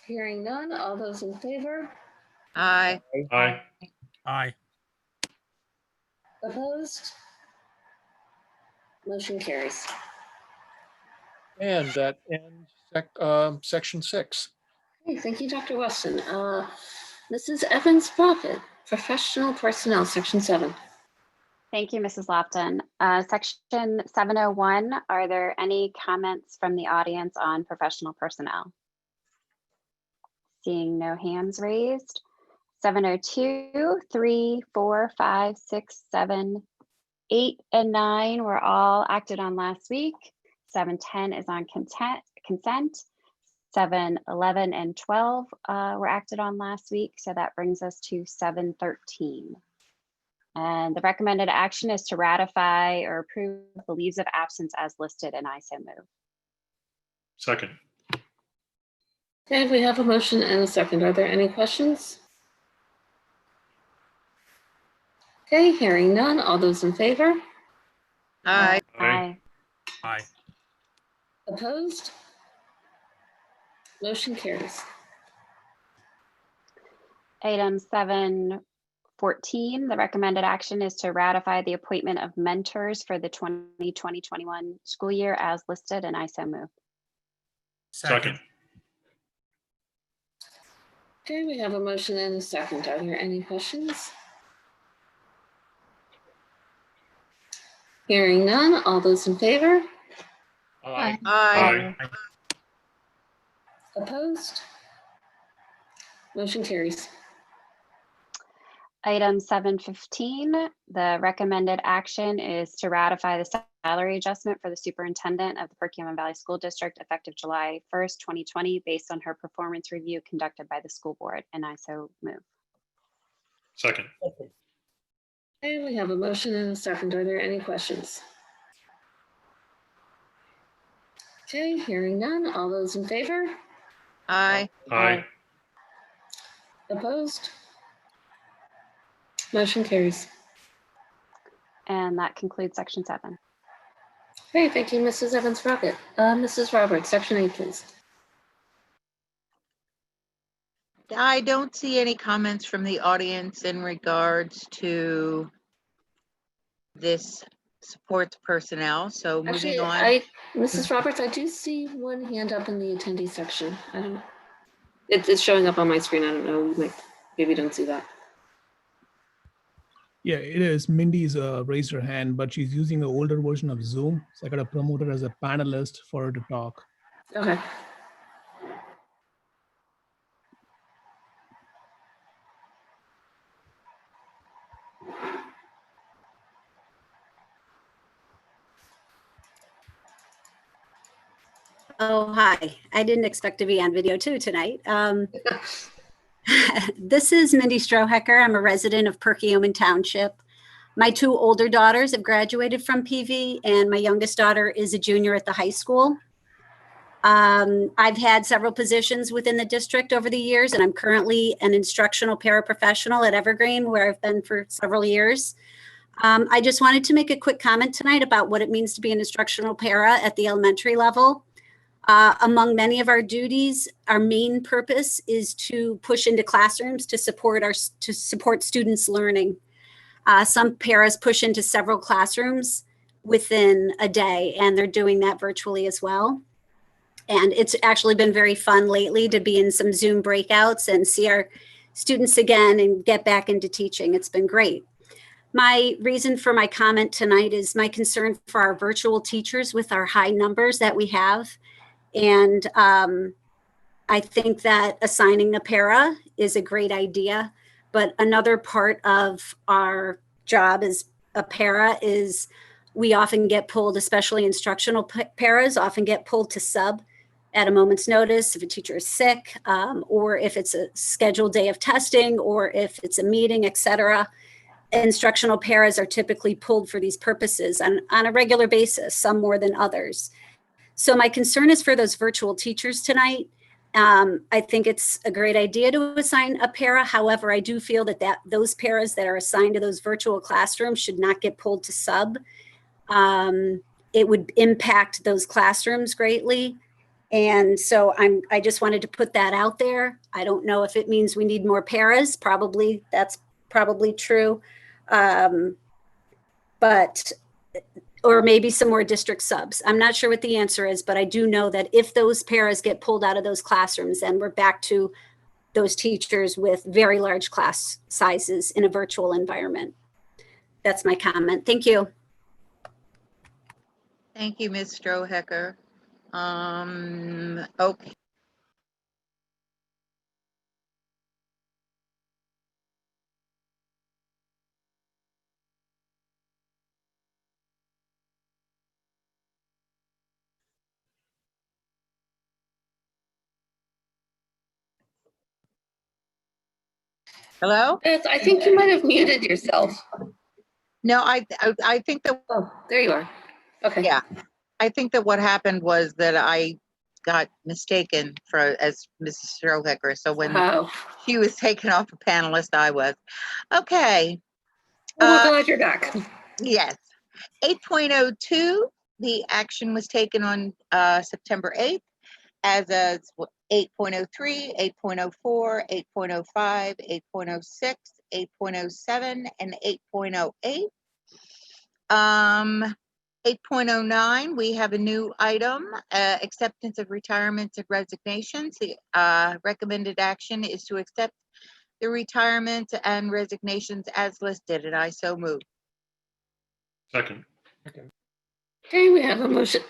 Hearing none, all those in favor? Aye. Aye. Aye. Opposed? Motion carries. And that ends section 6. Okay, thank you, Dr. Weston. Mrs. Evans-Brockett, Professional Personnel, Section 7. Thank you, Mrs. Lofton. Section 701, are there any comments from the audience on professional personnel? Seeing no hands raised. 702, 3, 4, 5, 6, 7, 8, and 9 were all acted on last week. 710 is on consent. 7, 11, and 12 were acted on last week. So that brings us to 713. And the recommended action is to ratify or approve the leaves of absence as listed, and I so move. Second. Okay, we have a motion and a second. Are there any questions? Okay, hearing none. All those in favor? Aye. Aye. Aye. Opposed? Motion carries. Item 714, the recommended action is to ratify the appointment of mentors for the 2020-21 school year as listed, and I so move. Second. Okay, we have a motion and a second. Are there any questions? Hearing none. All those in favor? Aye. Aye. Aye. Opposed? Motion carries. Item 715, the recommended action is to ratify the salary adjustment for the superintendent of the Perkiomen Valley School District effective July 1st, 2020, based on her performance review conducted by the school board, and I so move. Second. Okay, we have a motion and a second. Are there any questions? Okay, hearing none. All those in favor? Aye. Aye. Opposed? Motion carries. And that concludes section 7. Great, thank you, Mrs. Evans-Brockett. Mrs. Roberts, Section 8, please. I don't see any comments from the audience in regards to this supports personnel, so Actually, moving on. Mrs. Roberts, I do see one hand up in the attendee section. I don't know. It's showing up on my screen. I don't know. You might maybe don't see that. Yeah, it is. Mindy's raised her hand, but she's using the older version of Zoom. So I got to promote her as a panelist for her to talk. Okay. Oh, hi. I didn't expect to be on video too tonight. This is Mindy Strohecker. I'm a resident of Perkiomen Township. My 2 older daughters have graduated from PV, and my youngest daughter is a junior at the high school. I've had several positions within the district over the years, and I'm currently an instructional paraprofessional at Evergreen, where I've been for several years. I just wanted to make a quick comment tonight about what it means to be an instructional para at the elementary level. Among many of our duties, our main purpose is to push into classrooms to support students' learning. Some paras push into several classrooms within a day, and they're doing that virtually as well. And it's actually been very fun lately to be in some Zoom breakouts and see our students again and get back into teaching. It's been great. My reason for my comment tonight is my concern for our virtual teachers with our high numbers that we have. And I think that assigning a para is a great idea. But another part of our job as a para is we often get pulled, especially instructional paras, often get pulled to sub at a moment's notice if a teacher is sick, or if it's a scheduled day of testing, or if it's a meeting, etc. Instructional paras are typically pulled for these purposes on a regular basis, some more than others. So my concern is for those virtual teachers tonight. I think it's a great idea to assign a para. However, I do feel that those paras that are assigned to those virtual classrooms should not get pulled to sub. it would impact those classrooms greatly. And so I just wanted to put that out there. I don't know if it means we need more paras. Probably, that's probably true. But, or maybe some more district subs. I'm not sure what the answer is, but I do know that if those paras get pulled out of those classrooms, then we're back to those teachers with very large class sizes in a virtual environment. That's my comment. Thank you. Thank you, Ms. Strohecker. Okay. Hello? Beth, I think you might have muted yourself. No, I think that. Oh, there you are. Okay. Yeah, I think that what happened was that I got mistaken as Mrs. Strohecker. So when she was taken off a panelist, I was. Okay. Well, we're glad you're back. Yes. 8.02, the action was taken on September 8th, as 8.03, 8.04, 8.05, 8.06, 8.07, and 8.08. 8.09, we have a new item, acceptance of retirements and resignations. The recommended action is to accept the retirements and resignations as listed, and I so move. Second. Okay, we have a motion.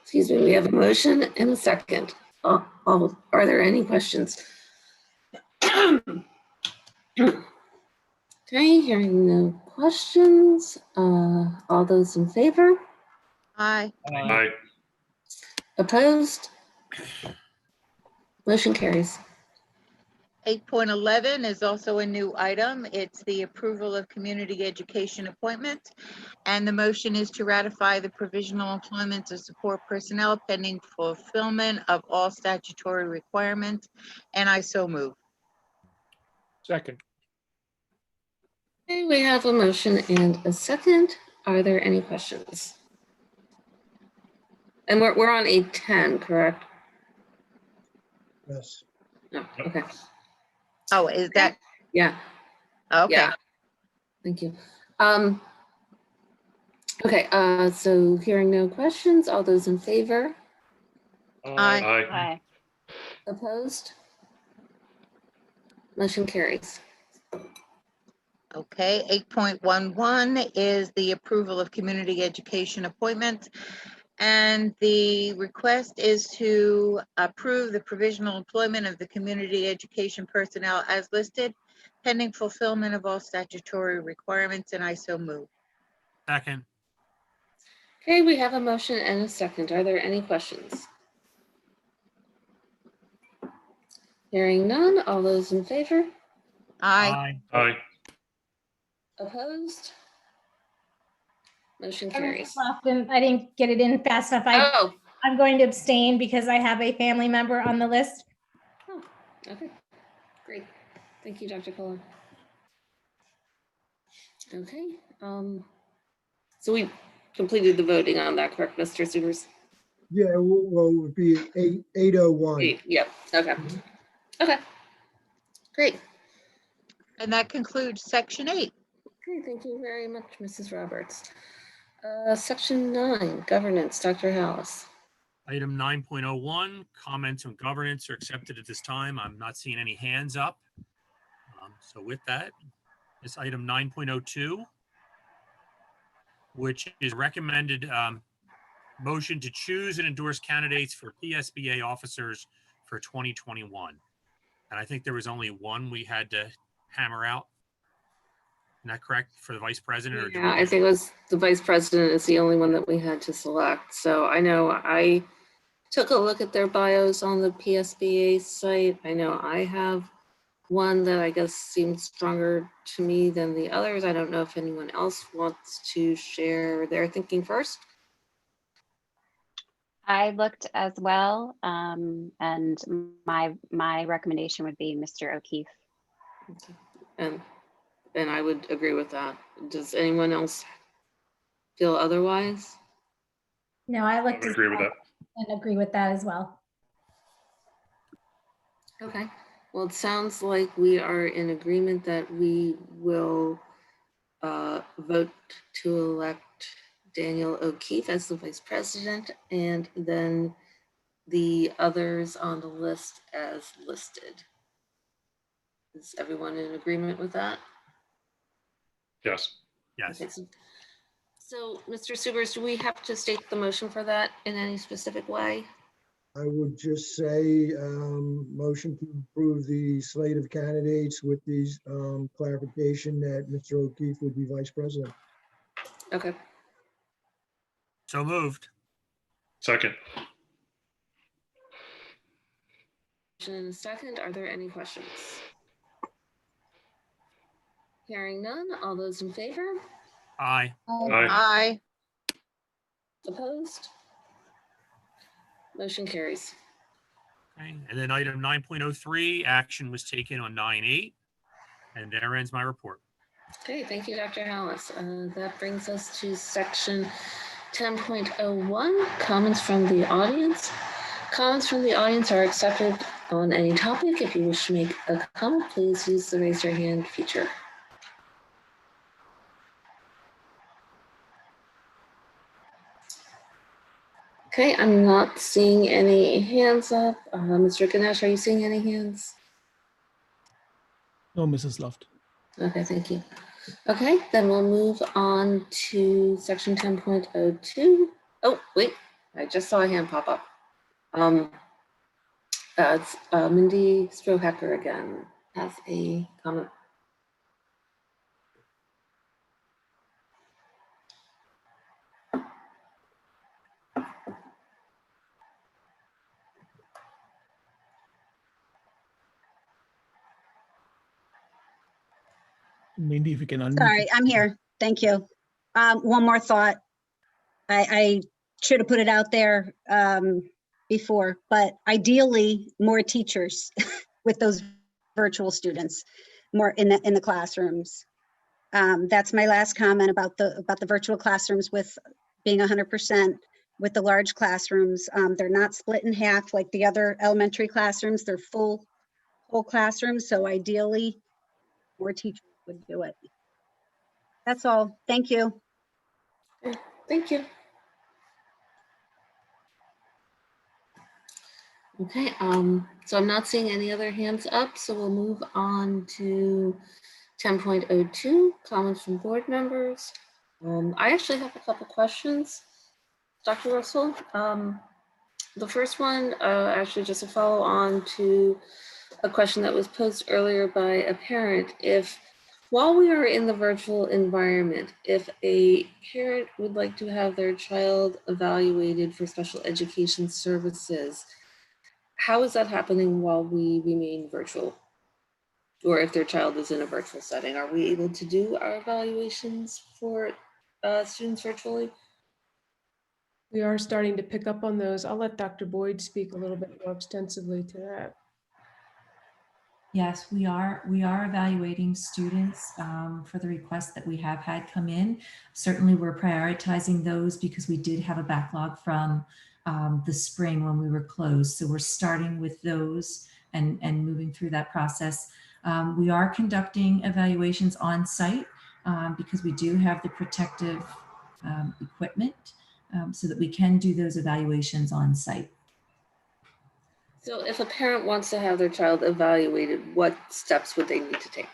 Excuse me, we have a motion and a second. Are there any questions? Okay, hearing no questions. All those in favor? Aye. Aye. Opposed? Motion carries. 8.11 is also a new item. It's the approval of community education appointments. And the motion is to ratify the provisional employment of support personnel pending fulfillment of all statutory requirements. And I so move. Second. Okay, we have a motion and a second. Are there any questions? And we're on 8.10, correct? Yes. No, okay. Oh, is that? Yeah. Okay. Yeah. Thank you. Okay, so hearing no questions, all those in favor? Aye. Aye. Opposed? Motion carries. Okay, 8.11 is the approval of community education appointments. And the request is to approve the provisional employment of the community education personnel as listed, pending fulfillment of all statutory requirements, and I so move. Second. Okay, we have a motion and a second. Are there any questions? Hearing none, all those in favor? Aye. Aye. Opposed? Motion Mrs. carries. Lofton, I didn't get it in fast enough. Oh, I'm going to abstain because I have a family member on the list. oh, okay, great. Thank you, Dr. Kohler. Okay, so we completed the voting on that, correct, Mr. Subers? Yeah, well, it would be 8:01. Yep, okay. Okay, great. And that concludes section 8. Okay, thank you very much, Mrs. Roberts. Section 9, governance, Dr. Hallis. Item 9.01, comments on governance are accepted at this time. I'm not seeing any hands up. So with that, it's item 9.02, which is recommended motion to choose and endorse candidates for PSBA officers for 2021. And I think there was only one we had to hammer out. Isn't that correct, for the vice president? Or Yeah, I think it was the vice president is the only one that we had to select. So I know I took a look at their bios on the PSBA site. I know I have one that I guess seemed stronger to me than the others. I don't know if anyone else wants to share their thinking first. I looked as well, and my recommendation would be Mr. O'Keefe. And I would agree with that. Does anyone else feel otherwise? No, I I looked would agree with that. and agree with that as well. Okay, well, it sounds like we are in agreement that we will vote to elect Daniel O'Keefe as the vice president, and then the others on the list as listed. Is everyone in agreement with that? Yes. Yes. Okay, so Mr. Subers, do we have to state the motion for that in any specific way? I would just say, motion to approve the slate of candidates with these clarification that Mr. O'Keefe would be vice president. Okay. So moved. Second. Motion and a second. Are there any questions? Hearing none. All those in favor? Aye. Aye. Opposed? Motion carries. Okay. And then item 9.03, action was taken on 9/8. And there ends my report. Okay, thank you, Dr. Hallis. That brings us to section 10.01, comments from the audience. Comments from the audience are accepted on any topic. If you wish to make a comment, please use the raise your hand feature. Okay, I'm not seeing any hands up. Mr. Ganesh, are you seeing any hands? No, Mrs. Loft. Okay, thank you. Okay, then we'll move on to section 10.02. Oh, wait, I just saw a hand pop up. It's Mindy Strohacker again has a comment. Mindy, if you can unmute. Sorry, I'm here. Thank you. One more thought. I should have put it out there before, but ideally more teachers with those virtual students, more in the classrooms. That's my last comment about the virtual classrooms with being 100% with the large classrooms. They're not split in half like the other elementary classrooms. They're whole classrooms. So ideally, more teachers would do it. That's all. Thank you. Thank you. Okay, so I'm not seeing any other hands up, so we'll move on to 10.02, comments from board members. I actually have a couple questions, Dr. Russell. The first one, actually just a follow on to a question that was posed earlier by a parent. If while we are in the virtual environment, if a parent would like to have their child evaluated for special education services, how is that happening while we remain virtual? Or if their child is in a virtual setting, are we able to do our evaluations for students virtually? We are starting to pick up on those. I'll let Dr. Boyd speak a little bit more extensively to that. Yes, we are evaluating students for the requests that we have had come in. Certainly we're prioritizing those because we did have a backlog from the spring when we were closed. So we're starting with those and moving through that process. We are conducting evaluations on site because we do have the protective equipment so that we can do those evaluations on site. So if a parent wants to have their child evaluated, what steps would they need to take?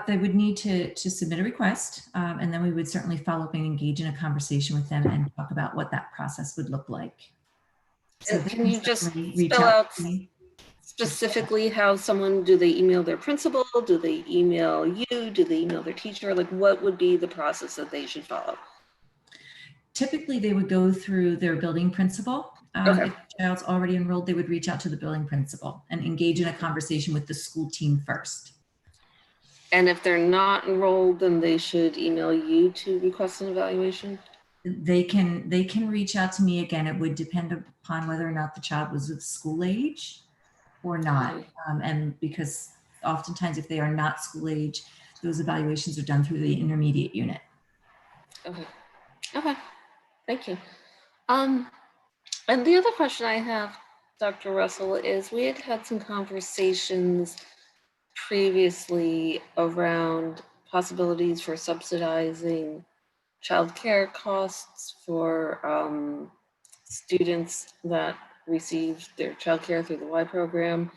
They would need to submit a request, and then we would certainly follow up and engage in a conversation with them and talk about what that process would look like. So can you just reach spell out to me. specifically how someone, do they email their principal? Do they email you? Do they email their teacher? Like what would be the process that they should follow? Typically, they would go through their building principal. Okay. If the child's already enrolled, they would reach out to the building principal and engage in a conversation with the school team first. And if they're not enrolled, then they should email you to request an evaluation? They can reach out to me again. It would depend upon whether or not the child was of school age or not. And because oftentimes if they are not school age, those evaluations are done through the intermediate unit. Okay. Okay. Thank you. And the other question I have, Dr. Russell, is we had some conversations previously around possibilities for subsidizing childcare costs for students that receive their childcare through the Y program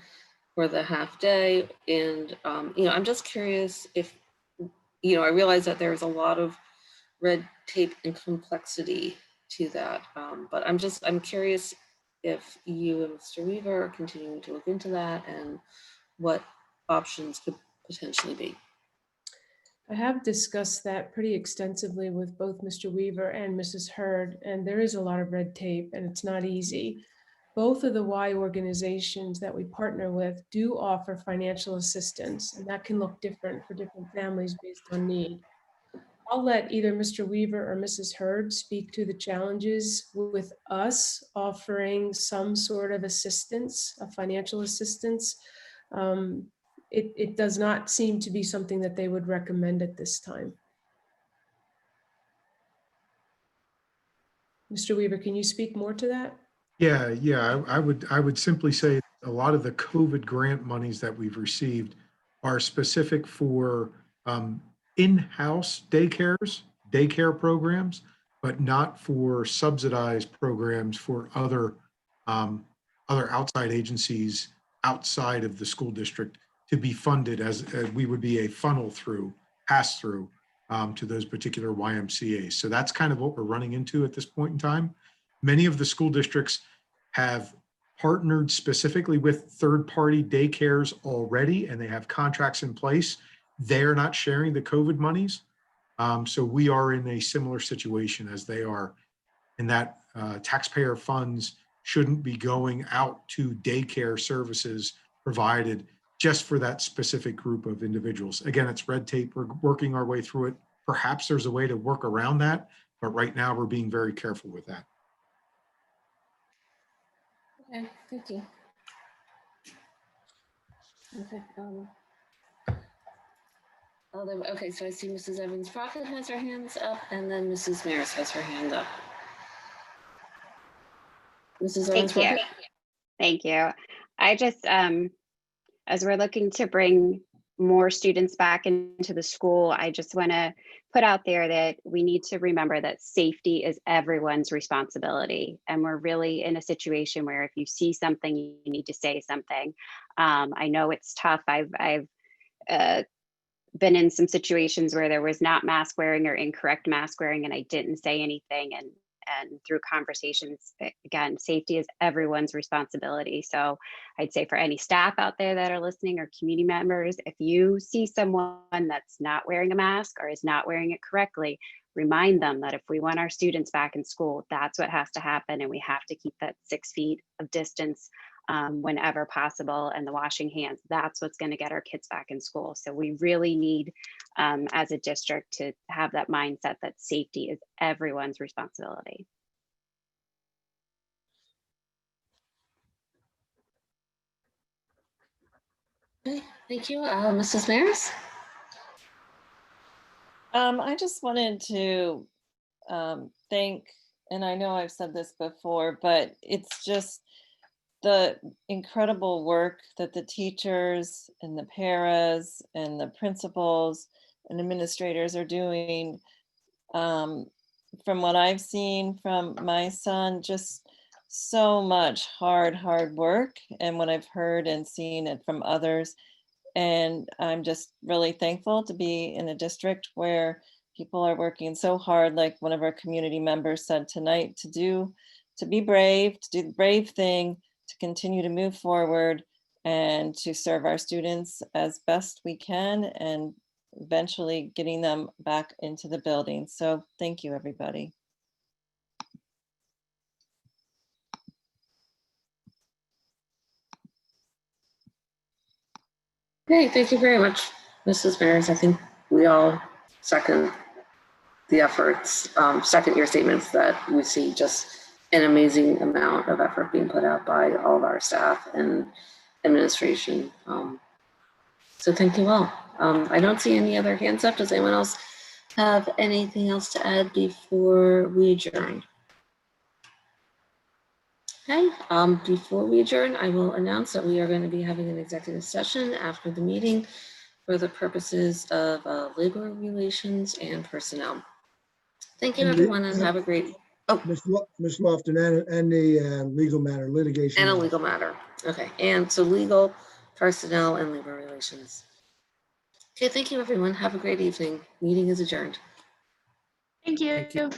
for the half day. And, I'm just curious if, I realize that there's a lot of red tape and complexity to that. But I'm curious if you and Mr. Weaver are continuing to look into that and what options could potentially be. I have discussed that pretty extensively with both Mr. Weaver and Mrs. Hurd, and there is a lot of red tape and it's not easy. Both of the Y organizations that we partner with do offer financial assistance, and that can look different for different families based on need. I'll let either Mr. Weaver or Mrs. Hurd speak to the challenges with us offering some sort of assistance, a financial assistance. It does not seem to be something that they would recommend at this time. Mr. Weaver, can you speak more to that? Yeah, I would simply say a lot of the COVID grant monies that we've received are specific for in-house daycare programs, but not for subsidized programs for other outside agencies outside of the school district to be funded as we would be a pass-through to those particular YMCAs. So that's kind of what we're running into at this point in time. Many of the school districts have partnered specifically with third-party daycares already, and they have contracts in place. They're not sharing the COVID monies. So we are in a similar situation as they are, in that taxpayer funds shouldn't be going out to daycare services provided just for that specific group of individuals. Again, it's red tape. We're working our way through it. Perhaps there's a way to work around that, but right now we're being very careful with that. Okay, thank you. Okay. Okay, so I see Mrs. Evans-Brockett has her hands up, and then Mrs. Maris has her hand up. Mrs. Evans-Brockett? Thank you. I just, as we're looking to bring more students back into the school, I just want to put out there that we need to remember that safety is everyone's responsibility. And we're really in a situation where if you see something, you need to say something. I know it's tough. I've been in some situations where there was not mask wearing or incorrect mask wearing, and I didn't say anything. And through conversations, again, safety is everyone's responsibility. So I'd say for any staff out there that are listening or community members, if you see someone that's not wearing a mask or is not wearing it correctly, remind them that if we want our students back in school, that's what has to happen. And we have to keep that 6 feet of distance whenever possible, and the washing hands. That's what's going to get our kids back in school. So we really need, as a district, to have that mindset that safety is everyone's responsibility. Okay, thank you. Mrs. Maris? I just wanted to thank, and I know I've said this before, but it's just the incredible work that the teachers and the paras and the principals and administrators are doing. From what I've seen from my son, just so much hard work, and what I've heard and seen it from others. And I'm just really thankful to be in a district where people are working so hard, like one of our community members said tonight, to be brave, to do the brave thing, to continue to move forward and to serve our students as best we can, and eventually getting them back into the building. So thank you, everybody. Great, thank you very much, Mrs. Maris. I think we all second the efforts, second your statements that we see just an amazing amount of effort being put out by all of our staff and administration. So thank you all. I don't see any other hands up. Does anyone else have anything else to add before we adjourn? Okay, before we adjourn, I will announce that we are going to be having an executive session after the meeting for the purposes of labor relations and personnel. Thank you, And the- everyone, and have a great, Ms. Lofton, and the legal matter, litigation. and a matter. legal matter. Okay, and so legal, personnel, and labor relations. Okay, thank you, everyone. Have a great evening. Meeting is adjourned. Thank you. Thank you.